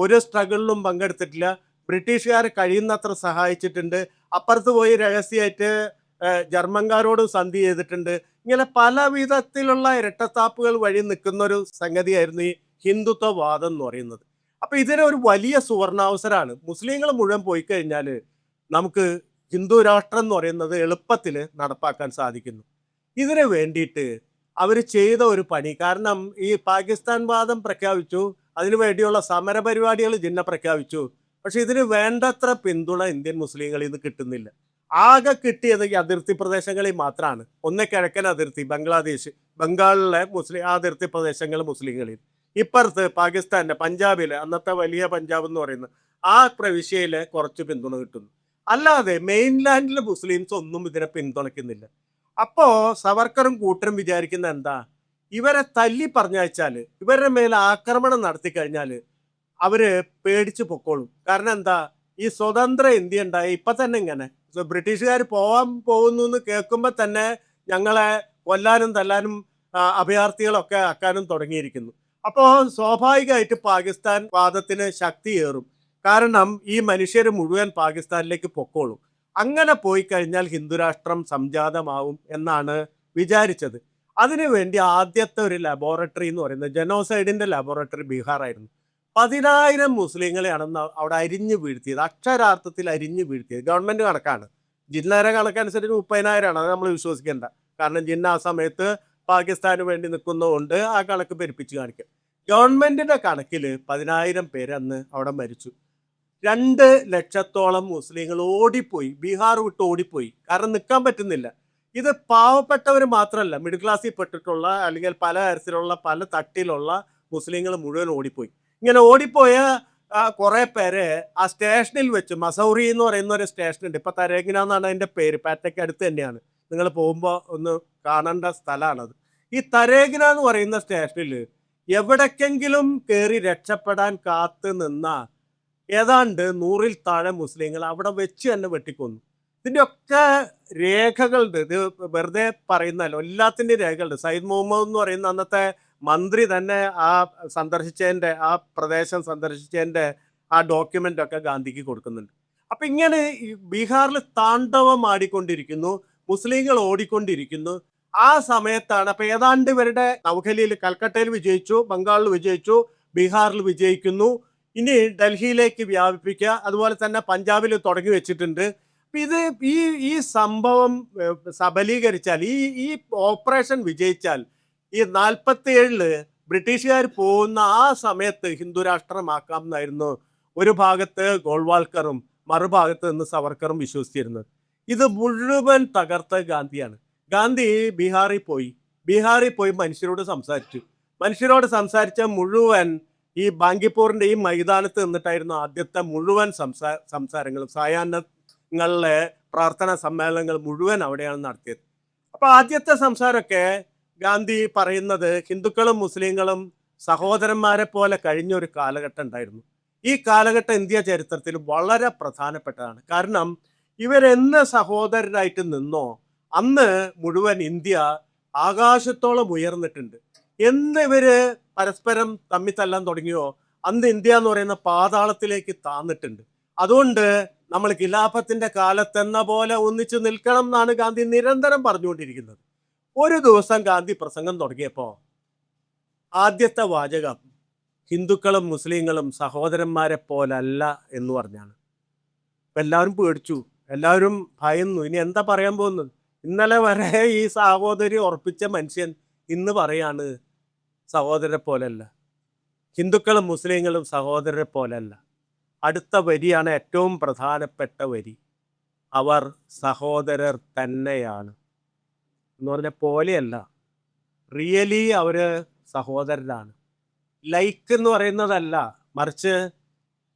ഒരു സ്ട്രഗിളിലും പങ്കെടുത്തിട്ടില്ല. ബ്രിട്ടീഷുകാർ കഴിയുന്നത്ര സഹായിച്ചിട്ടുണ്ട്, അപ്പുറത്ത് പോയി രഹസ്യമായിട്ട് ജർമ്മൻകാരോട് സന്ധി ചെയ്തിട്ടുണ്ട്. ഇങ്ങനെ പല വിധത്തിലുള്ള ഇരട്ടത്താപ്പുകൾ വഴി നിൽക്കുന്നൊരു സംഗതിയായിരുന്നു ഈ ഹിന്ദുത്വവാദം എന്ന് പറയുന്നത്. അപ്പോൾ ഇതിനൊരു വലിയ സുവർണാവസരമാണ്. മുസ്ലിങ്ങൾ മുഴുവൻ പോയി കഴിഞ്ഞാൽ നമുക്ക് ഹിന്ദു രാഷ്ട്രം എന്ന് പറയുന്നത് എളുപ്പത്തിൽ നടപ്പാക്കാൻ സാധിക്കുന്നു. ഇതിന് വേണ്ടിയിട്ട് അവർ ചെയ്ത ഒരു പണി, കാരണം ഈ പാകിസ്ഥാൻ വാദം പ്രഖ്യാപിച്ചു, അതിനു വേണ്ടിയുള്ള സമരപരിപാടികൾ ജിന്ന പ്രഖ്യാപിച്ചു, പക്ഷെ ഇതിന് വേണ്ടത്ര പിന്തുണ ഇന്ത്യൻ മുസ്ലിങ്ങളിൽ നിന്ന് കിട്ടുന്നില്ല. ആകെ കിട്ടിയത് ഈ അതിർത്തി പ്രദേശങ്ങളിൽ മാത്രമാണ്. ഒന്ന് കിഴക്കൻ അതിർത്തി ബംഗ്ലാദേശ്, ബംഗാളിലെ മുസ്ലിം അതിർത്തി പ്രദേശങ്ങൾ മുസ്ലിങ്ങളിൽ, ഇപ്പുറത്ത് പാകിസ്ഥാൻ്റെ പഞ്ചാബിലെ, അന്നത്തെ വലിയ പഞ്ചാബ് എന്ന് പറയുന്നത്, ആ പ്രവിശ്യയിൽ കുറച്ച് പിന്തുണ കിട്ടുന്നു. അല്ലാതെ മെയിൻലാൻഡിലെ മുസ്ലിംസ് ഒന്നും ഇതിനെ പിന്തുണയ്ക്കുന്നില്ല. അപ്പോൾ സവർക്കറും കൂട്ടരും വിചാരിക്കുന്ന എന്താ, ഇവരെ തല്ലി പറഞ്ഞയച്ചാൽ, ഇവരുടെ മേൽ ആക്രമണം നടത്തി കഴിഞ്ഞാൽ അവര് പേടിച്ചു പൊക്കോളും. കാരണം എന്താ, ഈ സ്വതന്ത്ര ഇന്ത്യ ഉണ്ടായി ഇപ്പൊ തന്നെ ഇങ്ങനെ ബ്രിട്ടീഷുകാർ പോവാൻ പോകുന്നു എന്ന് കേൾക്കുമ്പോൾ തന്നെ ഞങ്ങളെ കൊല്ലാനും തല്ലാനും അഭയാർത്ഥികളൊക്കെ ആക്കാനും തുടങ്ങിയിരിക്കുന്നു. അപ്പോൾ സ്വാഭാവികമായിട്ട് പാകിസ്ഥാൻ വാദത്തിന് ശക്തിയേറും. കാരണം ഈ മനുഷ്യർ മുഴുവൻ പാകിസ്ഥാനിലേക്ക് പൊക്കോളും. അങ്ങനെ പോയി കഴിഞ്ഞാൽ ഹിന്ദുരാഷ്ട്രം സംജാതമാവും എന്നാണ് വിചാരിച്ചത്. അതിനുവേണ്ടി ആദ്യത്തെ ഒരു ലബോറട്ടറി എന്ന് പറയുന്നത് ജനോസൈഡിന്റെ ലബോറട്ടറി ബീഹാറായിരുന്നു. 10,000 മുസ്ലിങ്ങളെയാണ് അവിടെ അരിഞ്ഞു വീഴ്ത്തിയത്, അക്ഷരാർത്ഥത്തിൽ അരിഞ്ഞു വീഴ്ത്തിയത്. ഗവൺമെന്റ് കണക്കാണ്, ജില്ലയുടെ കണക്കനുസരിച്ച് 30,000 അത് നമ്മൾ വിശ്വസിക്കേണ്ട. കാരണം ജിന്ന ആ സമയത്ത് പാകിസ്ഥാന് വേണ്ടി നിൽക്കുന്നതുകൊണ്ട് ആ കണക്ക് പെരുപ്പിച്ച് കാണിക്കും. ഗവൺമെന്റിന്റെ കണക്കിൽ 10,000 പേര് അന്ന് അവിടെ മരിച്ചു. 2 ലക്ഷത്തോളം മുസ്ലിങ്ങൾ ഓടിപ്പോയി, ബീഹാർ വിട്ട് ഓടിപ്പോയി. കാരണം നിൽക്കാൻ പറ്റുന്നില്ല. ഇത് പാവപ്പെട്ടവർ മാത്രമല്ല, മിഡിൽ ക്ലാസ്സിൽ പെട്ടിട്ടുള്ള അല്ലെങ്കിൽ പല തരത്തിലുള്ള പല തട്ടിലുള്ള മുസ്ലിങ്ങൾ മുഴുവൻ ഓടിപ്പോയി. ഇങ്ങനെ ഓടിപ്പോയ കുറെ പേരെ ആ സ്റ്റേഷനിൽ വെച്ച്, മസൗറി എന്ന് പറയുന്ന ഒരു സ്റ്റേഷൻ ഉണ്ട്, ഇപ്പൊ തരേഗിന എന്നാണ് അതിന്റെ പേര്, പാറ്റയ്ക്ക് അടുത്ത് തന്നെയാണ്. നിങ്ങൾ പോകുമ്പോൾ ഒന്ന് കാണേണ്ട സ്ഥലമാണത്. ഈ തരേഗിന എന്ന് പറയുന്ന സ്റ്റേഷനിൽ എവിടേക്കെങ്കിലും കയറി രക്ഷപ്പെടാൻ കാത്തു നിന്ന ഏതാണ്ട് 100-ൽ താഴെ മുസ്ലിങ്ങൾ അവിടെ വെച്ച് തന്നെ വെട്ടിക്കൊന്നു. ഇതിൻ്റെ ഒക്കെ രേഖകളുണ്ട്. ഇത് വെറുതെ പറയുന്നല്ലോ, എല്ലാത്തിൻ്റെയും രേഖകളുണ്ട്. സയ്യിദ് മുഹമ്മദ് എന്ന് പറയുന്ന അന്നത്തെ മന്ത്രി തന്നെ ആ സന്ദർശിച്ചതിൻ്റെ, ആ പ്രദേശം സന്ദർശിച്ചതിൻ്റെ ആ ഡോക്യുമെൻ്റ് ഒക്കെ ഗാന്ധിക്ക് കൊടുക്കുന്നുണ്ട്. അപ്പം ഇങ്ങനെ ഈ ബീഹാറിൽ താണ്ഡവം ആടിക്കൊണ്ടിരിക്കുന്നു, മുസ്ലിങ്ങൾ ഓടിക്കൊണ്ടിരിക്കുന്നു. ആ സമയത്താണ് അപ്പം ഏതാണ്ട് ഇവരുടെ നവഖലിയിൽ, കൽക്കട്ടയിൽ വിജയിച്ചു, ബംഗാളിൽ വിജയിച്ചു, ബീഹാറിൽ വിജയിക്കുന്നു. ഇനി ഡൽഹിയിലേക്ക് വ്യാപിപ്പിക്കുക, അതുപോലെ തന്നെ പഞ്ചാബിൽ തുടങ്ങി വെച്ചിട്ടുണ്ട്. ഇത് ഈ സംഭവം സബലീകരിച്ചാൽ, ഈ ഓപ്പറേഷൻ വിജയിച്ചാൽ, ഈ 47-ല് ബ്രിട്ടീഷുകാർ പോകുന്ന ആ സമയത്ത് ഹിന്ദുരാഷ്ട്രമാക്കാം എന്നായിരുന്നു ഒരു ഭാഗത്ത് ഗോൾവാൾക്കറും മറുഭാഗത്ത് നിന്ന് സവർക്കറും വിശ്വസിച്ചിരുന്നത്. ഇത് മുഴുവൻ തകർത്ത ഗാന്ധിയാണ്. ഗാന്ധി ബീഹാറിൽ പോയി മനുഷ്യരോട് സംസാരിച്ച മുഴുവൻ ഈ ബാങ്കിപ്പൂറിന്റെ ഈ മൈതാനത്ത് നിന്നിട്ടായിരുന്നു ആദ്യത്തെ മുഴുവൻ സംസാരങ്ങളും. സായാഹ്നങ്ങളിലെ പ്രാർത്ഥനാ സമ്മേളനങ്ങൾ മുഴുവൻ അവിടെയാണ് നടത്തിയത്. അപ്പൊ ആദ്യത്തെ സംസാരമൊക്കെ ഗാന്ധി പറയുന്നത് ഹിന്ദുക്കളും മുസ്ലിങ്ങളും സഹോദരന്മാരെ പോലെ കഴിഞ്ഞൊരു കാലഘട്ടം ഉണ്ടായിരുന്നു. ഈ കാലഘട്ടം ഇന്ത്യ ചരിത്രത്തിൽ വളരെ പ്രധാനപ്പെട്ടതാണ്. കാരണം ഇവരെന്ന് സഹോദരരായിട്ട് നിന്നോ അന്ന് മുഴുവൻ ഇന്ത്യ ആകാശത്തോളം ഉയർന്നിട്ടുണ്ട്. എന്ന് ഇവര് പരസ്പരം തമ്മിൽ തല്ലാൻ തുടങ്ങിയോ അന്ന് ഇന്ത്യ എന്ന് പറയുന്ന പാതാളത്തിലേക്ക് താന്നിട്ടുണ്ട്. അതുകൊണ്ട് നമ്മൾ ഖിലാഫത്തിന്റെ കാലത്തെന്ന പോലെ ഒന്നിച്ചു നിൽക്കണം എന്നാണ് ഗാന്ധി നിരന്തരം പറഞ്ഞുകൊണ്ടിരിക്കുന്നത്. ഒരു ദിവസം ഗാന്ധി പ്രസംഗം തുടങ്ങിയപ്പോൾ ആദ്യത്തെ വാചകം ഹിന്ദുക്കളും മുസ്ലിങ്ങളും സഹോദരന്മാരെ പോലല്ല എന്ന് പറഞ്ഞാണ്. അപ്പം എല്ലാവരും പേടിച്ചു, എല്ലാവരും ഭയന്നു. ഇനി എന്താ പറയാൻ പോകുന്നത്? ഇന്നലെ വരെ ഈ സഹോദരി ഉറപ്പിച്ച മനുഷ്യൻ ഇന്ന് പറയാണ് സഹോദരരെ പോലല്ല, ഹിന്ദുക്കളും മുസ്ലിങ്ങളും സഹോദരരെ പോലല്ല. അടുത്ത വരിയാണ് ഏറ്റവും പ്രധാനപ്പെട്ട വരി. അവർ സഹോദരർ തന്നെയാണ് എന്ന് പറഞ്ഞ പോലെയല്ല, റിയലി അവര് സഹോദരരാണ്. ലൈക്ക് എന്ന് പറയുന്നതല്ല, മറിച്ച്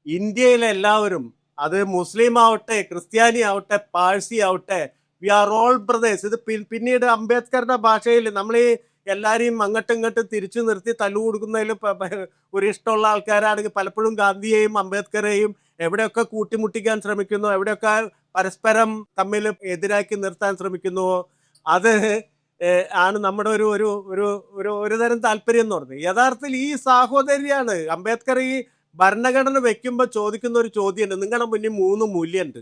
ഇന്ത്യയിലെ എല്ലാവരും, അത് മുസ്ലിം ആവട്ടെ, ക്രിസ്ത്യാനി ആവട്ടെ, പാഴ്സി ആവട്ടെ, വി ആർ ഓൾ ബ്രദേഴ്സ്. ഇത് പിന്നീട് അംബേദ്കറുടെ ഭാഷയിൽ നമ്മൾ ഈ എല്ലാവരെയും അങ്ങോട്ടും ഇങ്ങോട്ടും തിരിച്ചു നിർത്തി തല്ലു കൊടുക്കുന്നതിൽ ഒരു ഇഷ്ടമുള്ള ആൾക്കാരാണെങ്കിൽ പലപ്പോഴും ഗാന്ധിയെയും അംബേദ്കറെയും എവിടെയൊക്കെ കൂട്ടിമുട്ടിക്കാൻ ശ്രമിക്കുന്നു, എവിടെയൊക്കെ പരസ്പരം തമ്മിൽ എതിരാക്കി നിർത്താൻ ശ്രമിക്കുന്നുവോ അത് ആണ് നമ്മുടെ ഒരു ഒരു ഒരു ഒരു ഒരു തരം താല്പര്യം എന്ന് പറഞ്ഞത്. യഥാർത്ഥത്തിൽ ഈ സാഹോദര്യാണ്. അംബേദ്കർ ഈ ഭരണഘടന വെക്കുമ്പോൾ ചോദിക്കുന്ന ഒരു ചോദ്യമുണ്ട്. നിങ്ങളുടെ മുന്നിൽ 3 മൂല്യമുണ്ട്.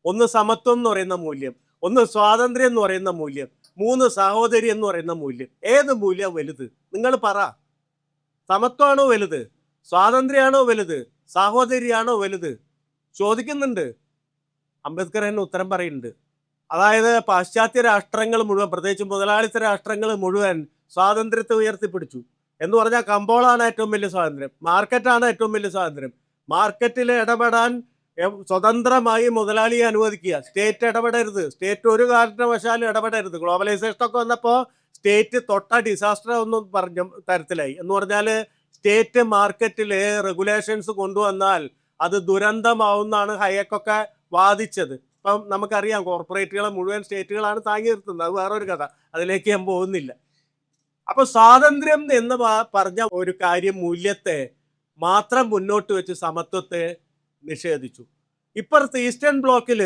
ഒന്ന് സമത്വം എന്ന് പറയുന്ന മൂല്യം, ഒന്ന് സ്വാതന്ത്ര്യം എന്ന് പറയുന്ന മൂല്യം, 3 സഹോദരി എന്ന് പറയുന്ന മൂല്യം. ഏത് മൂല്യം വലുത്? നിങ്ങൾ പറ. സമത്വമാണോ വലുത്? സ്വാതന്ത്ര്യമാണോ വലുത്? സഹോദരിയാണോ വലുത്? ചോദിക്കുന്നുണ്ട്. അംബേദ്കർ തന്നെ ഉത്തരം പറയുന്നുണ്ട്. അതായത് പാശ്ചാത്യ രാഷ്ട്രങ്ങൾ മുഴുവൻ, പ്രത്യേകിച്ച് മുതലാളിത്ത രാഷ്ട്രങ്ങൾ മുഴുവൻ സ്വാതന്ത്ര്യത്തെ ഉയർത്തിപ്പിടിച്ചു എന്ന് പറഞ്ഞാൽ കമ്പോളാണ് ഏറ്റവും വലിയ സ്വാതന്ത്ര്യം, മാർക്കറ്റാണ് ഏറ്റവും വലിയ സ്വാതന്ത്ര്യം. മാർക്കറ്റിൽ ഇടപെടാൻ സ്വതന്ത്രമായി മുതലാളിയെ അനുവദിക്കുക. സ്റ്റേറ്റ് ഇടപെടരുത്, സ്റ്റേറ്റ് ഒരു കാരണവശാലും ഇടപെടരുത്. ഗ്ലോബലൈസേഷൻ ഒക്കെ വന്നപ്പോൾ സ്റ്റേറ്റ് തൊട്ട ഡിസാസ്റ്റർ ഒന്നും പറഞ്ഞ തരത്തിലായി. എന്ന് പറഞ്ഞാൽ സ്റ്റേറ്റ് മാർക്കറ്റിൽ റെഗുലേഷൻസ് കൊണ്ടുവന്നാൽ അത് ദുരന്തമാവുന്നാണ് ഹയക്കൊക്കെ വാദിച്ചത്. ഇപ്പം നമുക്കറിയാം, കോർപ്പറേറ്റുകളെ മുഴുവൻ സ്റ്റേറ്റുകളാണ് താങ്ങി നിർത്തുന്നത്. അത് വേറൊരു കഥ, അതിലേക്ക് ഞാൻ പോകുന്നില്ല. അപ്പൊ സ്വാതന്ത്ര്യം എന്ന് പറഞ്ഞ ഒരു കാര്യം മൂല്യത്തെ മാത്രം മുന്നോട്ട് വെച്ച് സമത്വത്തെ നിഷേധിച്ചു. ഇപ്പുറത്ത് ഈസ്റ്റേൺ ബ്ലോക്കിൽ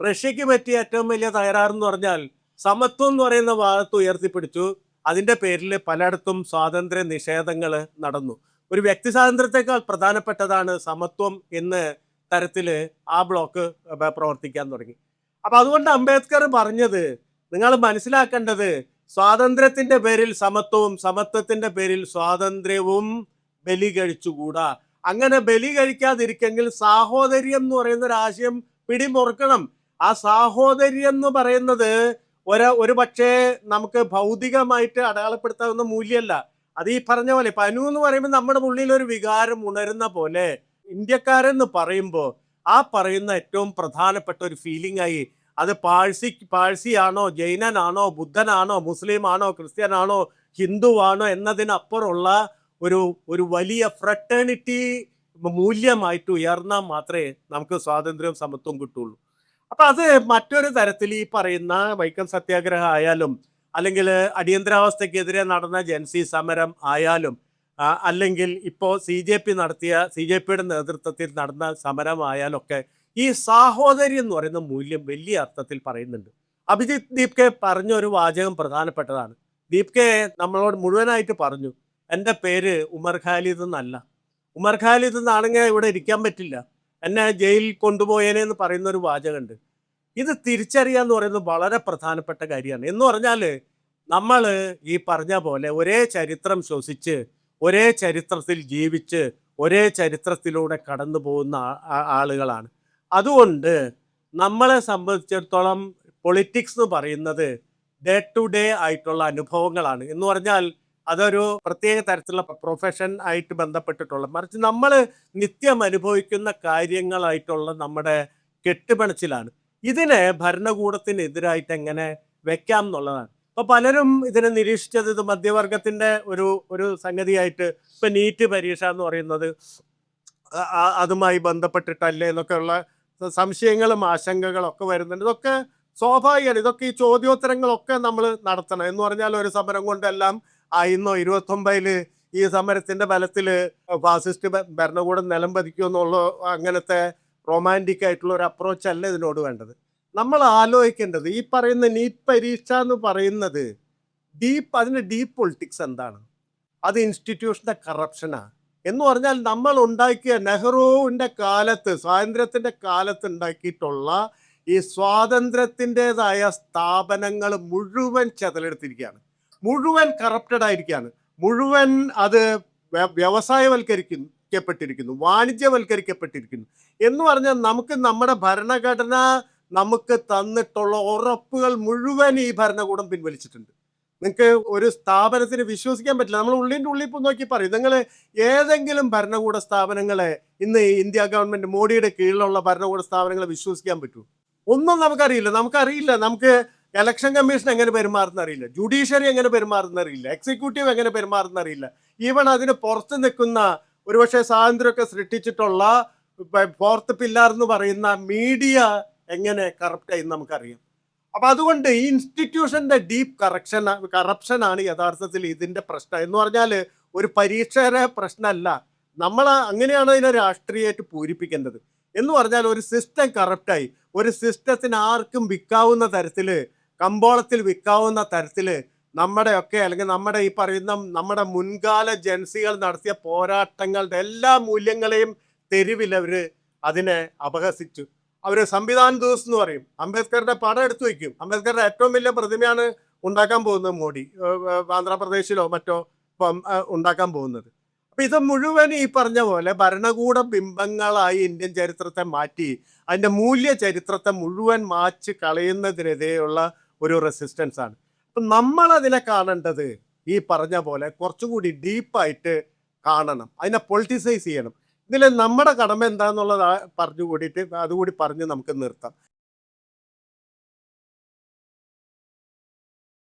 റഷ്യക്ക് പറ്റിയ ഏറ്റവും വലിയ തകരാറെന്ന് പറഞ്ഞാൽ സമത്വം എന്ന് പറയുന്ന ഭാഗത്ത് ഉയർത്തിപ്പിടിച്ചു. അതിന്റെ പേരിൽ പലയിടത്തും സ്വാതന്ത്ര്യ നിഷേധങ്ങൾ നടന്നു. ഒരു വ്യക്തി സ്വാതന്ത്ര്യത്തെക്കാൾ പ്രധാനപ്പെട്ടതാണ് സമത്വം എന്ന തരത്തിൽ ആ ബ്ലോക്ക് പ്രവർത്തിക്കാൻ തുടങ്ങി. അപ്പൊ അതുകൊണ്ട് അംബേദ്കർ പറഞ്ഞത് നിങ്ങൾ മനസ്സിലാക്കേണ്ടത് സ്വാതന്ത്ര്യത്തിന്റെ പേരിൽ സമത്വവും സമത്വത്തിന്റെ പേരിൽ സ്വാതന്ത്ര്യവും ബലി കഴിച്ചുകൂടാ. അങ്ങനെ ബലി കഴിക്കാതിരിക്കെങ്കിൽ സാഹോദര്യം എന്ന് പറയുന്ന ഒരു ആശയം പിടിമുറുക്കണം. ആ സാഹോദര്യം എന്ന് പറയുന്നത് ഒരു പക്ഷേ നമുക്ക് ഭൗതികമായിട്ട് അടയാളപ്പെടുത്താവുന്ന മൂല്യമല്ല. അത് ഈ പറഞ്ഞ പോലെ പനു എന്ന് പറയുമ്പോൾ നമ്മുടെ ഉള്ളിൽ ഒരു വികാരം ഉണരുന്ന പോലെ ഇന്ത്യക്കാരെന്ന് പറയുമ്പോൾ ആ പറയുന്ന ഏറ്റവും പ്രധാനപ്പെട്ട ഒരു ഫീലിംഗ് ആയി അത് പാഴ്സിയാണോ, ജൈനനാണോ, ബുദ്ധനാണോ, മുസ്ലിം ആണോ, ക്രിസ്ത്യനാണോ, ഹിന്ദുവാണോ എന്നതിനപ്പുറമുള്ള ഒരു വലിയ ഫ്രട്ടേണിറ്റി മൂല്യമായിട്ട് ഉയർന്നാൽ മാത്രമേ നമുക്ക് സ്വാതന്ത്ര്യവും സമത്വവും കിട്ടുള്ളൂ. അപ്പൊ അത് മറ്റൊരു തരത്തിൽ ഈ പറയുന്ന വൈക്കം സത്യാഗ്രഹം ആയാലും അല്ലെങ്കിൽ അടിയന്തരാവസ്ഥക്കെതിരെ നടന്ന ജൻസി സമരം ആയാലും അല്ലെങ്കിൽ ഇപ്പോൾ സി ജെ പിയുടെ നേതൃത്വത്തിൽ നടന്ന സമരമായാലൊക്കെ ഈ സാഹോദര്യം എന്ന് പറയുന്ന മൂല്യം വലിയ അർത്ഥത്തിൽ പറയുന്നുണ്ട്. അഭിജിത്ത് ദീപ് കെ പറഞ്ഞ ഒരു വാചകം പ്രധാനപ്പെട്ടതാണ്. ദീപ് കെ നമ്മളോട് മുഴുവനായിട്ട് പറഞ്ഞു, എൻ്റെ പേര് ഉമർ ഖാലിദ് എന്നല്ല. ഉമർ ഖാലിദ് എന്നാണെങ്കിൽ ഇവിടെ ഇരിക്കാൻ പറ്റില്ല, എന്നെ ജയിലിൽ കൊണ്ടുപോയേനെന്ന് പറയുന്ന ഒരു വാചകമുണ്ട്. ഇത് തിരിച്ചറിയാന്ന് പറയുന്നത് വളരെ പ്രധാനപ്പെട്ട കാര്യമാണ്. എന്ന് പറഞ്ഞാൽ നമ്മൾ ഈ പറഞ്ഞ പോലെ ഒരേ ചരിത്രം ശ്വസിച്ച് ഒരേ ചരിത്രത്തിൽ ജീവിച്ച് ഒരേ ചരിത്രത്തിലൂടെ കടന്നു പോകുന്ന ആളുകളാണ്. അതുകൊണ്ട് നമ്മളെ സംബന്ധിച്ചിടത്തോളം പൊളിറ്റിക്സ് എന്ന് പറയുന്നത് ഡേ ടു ഡേ ആയിട്ടുള്ള അനുഭവങ്ങളാണ്. എന്ന് പറഞ്ഞാൽ അതൊരു പ്രത്യേക തരത്തിലുള്ള പ്രൊഫഷൻ ആയിട്ട് ബന്ധപ്പെട്ടിട്ടുള്ള, മറിച്ച് നമ്മൾ നിത്യം അനുഭവിക്കുന്ന കാര്യങ്ങളായിട്ടുള്ള നമ്മുടെ കെട്ടുപിണച്ചിലാണ്. ഇതിനെ ഭരണകൂടത്തിനെതിരായിട്ട് എങ്ങനെ വെക്കാം എന്നുള്ളതാണ്. ഇപ്പൊ പലരും ഇതിനെ നിരീക്ഷിച്ചത് ഇത് മധ്യവർഗത്തിന്റെ ഒരു സംഗതിയായിട്ട്, ഇപ്പൊ നീറ്റ് പരീക്ഷ എന്ന് പറയുന്നത് അതുമായി ബന്ധപ്പെട്ടിട്ടല്ലേ എന്നൊക്കെയുള്ള സംശയങ്ങളും ആശങ്കകളും ഒക്കെ വരുന്നുണ്ട്. ഇതൊക്കെ സ്വാഭാവികമാണ്. ഇതൊക്കെ ഈ ചോദ്യോത്തരങ്ങളൊക്കെ നമ്മൾ നടത്തണം. എന്ന് പറഞ്ഞാൽ ഒരു സമരം കൊണ്ടെല്ലാം ആയിന്നോ 29 ഈ സമരത്തിന്റെ ബലത്തിൽ ഫാസിസ്റ്റ് ഭരണകൂടം നിലം പതിക്കുമെന്നുള്ള അങ്ങനത്തെ റൊമാൻറ്റിക് ആയിട്ടുള്ള ഒരു അപ്രോച്ച് അല്ല ഇതിനോട് വേണ്ടത്. നമ്മൾ ആലോചിക്കേണ്ടത് ഈ പറയുന്ന നീറ്റ് പരീക്ഷ എന്ന് പറയുന്നത് അതിന്റെ ഡീപ്പ് പൊളിറ്റിക്സ് എന്താണ്? അത് ഇൻസ്റ്റിറ്റ്യൂഷന്റെ കറപ്ഷനാണ്. എന്ന് പറഞ്ഞാൽ നമ്മൾ ഉണ്ടാക്കിയ നെഹ്റുവിൻ്റെ കാലത്ത്, സ്വാതന്ത്ര്യത്തിൻ്റെ കാലത്ത് ഉണ്ടാക്കിയിട്ടുള്ള ഈ സ്വാതന്ത്ര്യത്തിൻ്റെതായ സ്ഥാപനങ്ങൾ മുഴുവൻ ചെതലെടുത്തിരിക്കുകയാണ്, മുഴുവൻ കറപ്റ്റഡ് ആയിരിക്കുകയാണ്, മുഴുവൻ അത് വ്യവസായവൽക്കരിക്കപ്പെട്ടിരിക്കുന്നു, വാണിജ്യവൽക്കരിക്കപ്പെട്ടിരിക്കുന്നു. എന്ന് പറഞ്ഞാൽ നമുക്ക് നമ്മുടെ ഭരണഘടന നമുക്ക് തന്നിട്ടുള്ള ഉറപ്പുകൾ മുഴുവൻ ഈ ഭരണകൂടം പിൻവലിച്ചിട്ടുണ്ട്. നിങ്ങൾക്ക് ഒരു സ്ഥാപനത്തിന് വിശ്വസിക്കാൻ പറ്റില്ല. നമ്മൾ ഉള്ളിൻ്റെ ഉള്ളിൽ ഇപ്പോൾ നോക്കി പറയും, നിങ്ങൾ ഏതെങ്കിലും ഭരണകൂട സ്ഥാപനങ്ങളെ ഇന്ന് ഇന്ത്യ ഗവൺമെൻറ് മോഡിയുടെ കീഴിലുള്ള ഭരണകൂട സ്ഥാപനങ്ങളെ വിശ്വസിക്കാൻ പറ്റുമോ? ഒന്നും നമുക്കറിയില്ല. നമുക്ക് ഇലക്ഷൻ കമ്മീഷൻ എങ്ങനെ പെരുമാറുന്നറിയില്ല, ജുഡീഷ്യറി എങ്ങനെ പെരുമാറുന്നറിയില്ല, എക്സിക്യൂട്ടീവ് എങ്ങനെ പെരുമാറുന്നറിയില്ല. ഈവൺ അതിന് പുറത്ത് നിൽക്കുന്ന ഒരുപക്ഷെ സ്വാതന്ത്ര്യമൊക്കെ സൃഷ്ടിച്ചിട്ടുള്ള ഫോർത്ത് പില്ലർ എന്ന് പറയുന്ന മീഡിയ എങ്ങനെ കറപ്റ്റായി നമുക്കറിയാം. അപ്പൊ അതുകൊണ്ട് ഈ ഇൻസ്റ്റിറ്റ്യൂഷന്റെ ഡീപ്പ് കറപ്ഷനാണ് യഥാർത്ഥത്തിൽ ഇതിന്റെ പ്രശ്നം. എന്ന് പറഞ്ഞാൽ ഒരു പരീക്ഷയുടെ പ്രശ്നമല്ല, നമ്മൾ അങ്ങനെയാണ് ഇതിനെ രാഷ്ട്രീയമായിട്ട് പൂരിപ്പിക്കേണ്ടത്. എന്ന് പറഞ്ഞാൽ ഒരു സിസ്റ്റം കറപ്റ്റായി, ഒരു സിസ്റ്റത്തിന് ആർക്കും വിൽക്കാവുന്ന തരത്തിൽ, കമ്പോളത്തിൽ വിൽക്കാവുന്ന തരത്തിൽ നമ്മുടെയൊക്കെ അല്ലെങ്കിൽ നമ്മുടെ ഈ പറയുന്ന നമ്മുടെ മുൻകാല ജൻസികൾ നടത്തിയ പോരാട്ടങ്ങളുടെ എല്ലാ മൂല്യങ്ങളെയും തെരുവിൽ അവർ അതിനെ അപഹസിച്ചു. അവർ സംവിധാൻ ദിവസ് എന്ന് പറയും, അംബേദ്കറുടെ പടം എടുത്തു വയ്ക്കും. അംബേദ്കറുടെ ഏറ്റവും വലിയ പ്രതിമയാണ് ഉണ്ടാക്കാൻ പോകുന്നത് മോഡി, ആന്ധ്രാപ്രദേശിലോ മറ്റോ ഉണ്ടാക്കാൻ പോകുന്നത്. അപ്പം ഇത് മുഴുവൻ ഈ പറഞ്ഞ പോലെ ഭരണകൂട ബിംബങ്ങളായി ഇന്ത്യൻ ചരിത്രത്തെ മാറ്റി അതിൻ്റെ മൂല്യ ചരിത്രത്തെ മുഴുവൻ മാച്ച് കളയുന്നതിനെതിരെയുള്ള ഒരു റെസിസ്റ്റൻസ് ആണ്. അപ്പം നമ്മളതിനെ കാണേണ്ടത് ഈ പറഞ്ഞ പോലെ കുറച്ചുകൂടി ഡീപ്പായിട്ട് കാണണം, അതിനെ പൊളിറ്റിസൈസ് ചെയ്യണം. ഇതിൽ നമ്മുടെ കടമ എന്താണെന്നുള്ളത് പറഞ്ഞു കൂടിയിട്ട് അതുകൂടി പറഞ്ഞ് നമുക്ക് നിർത്താം.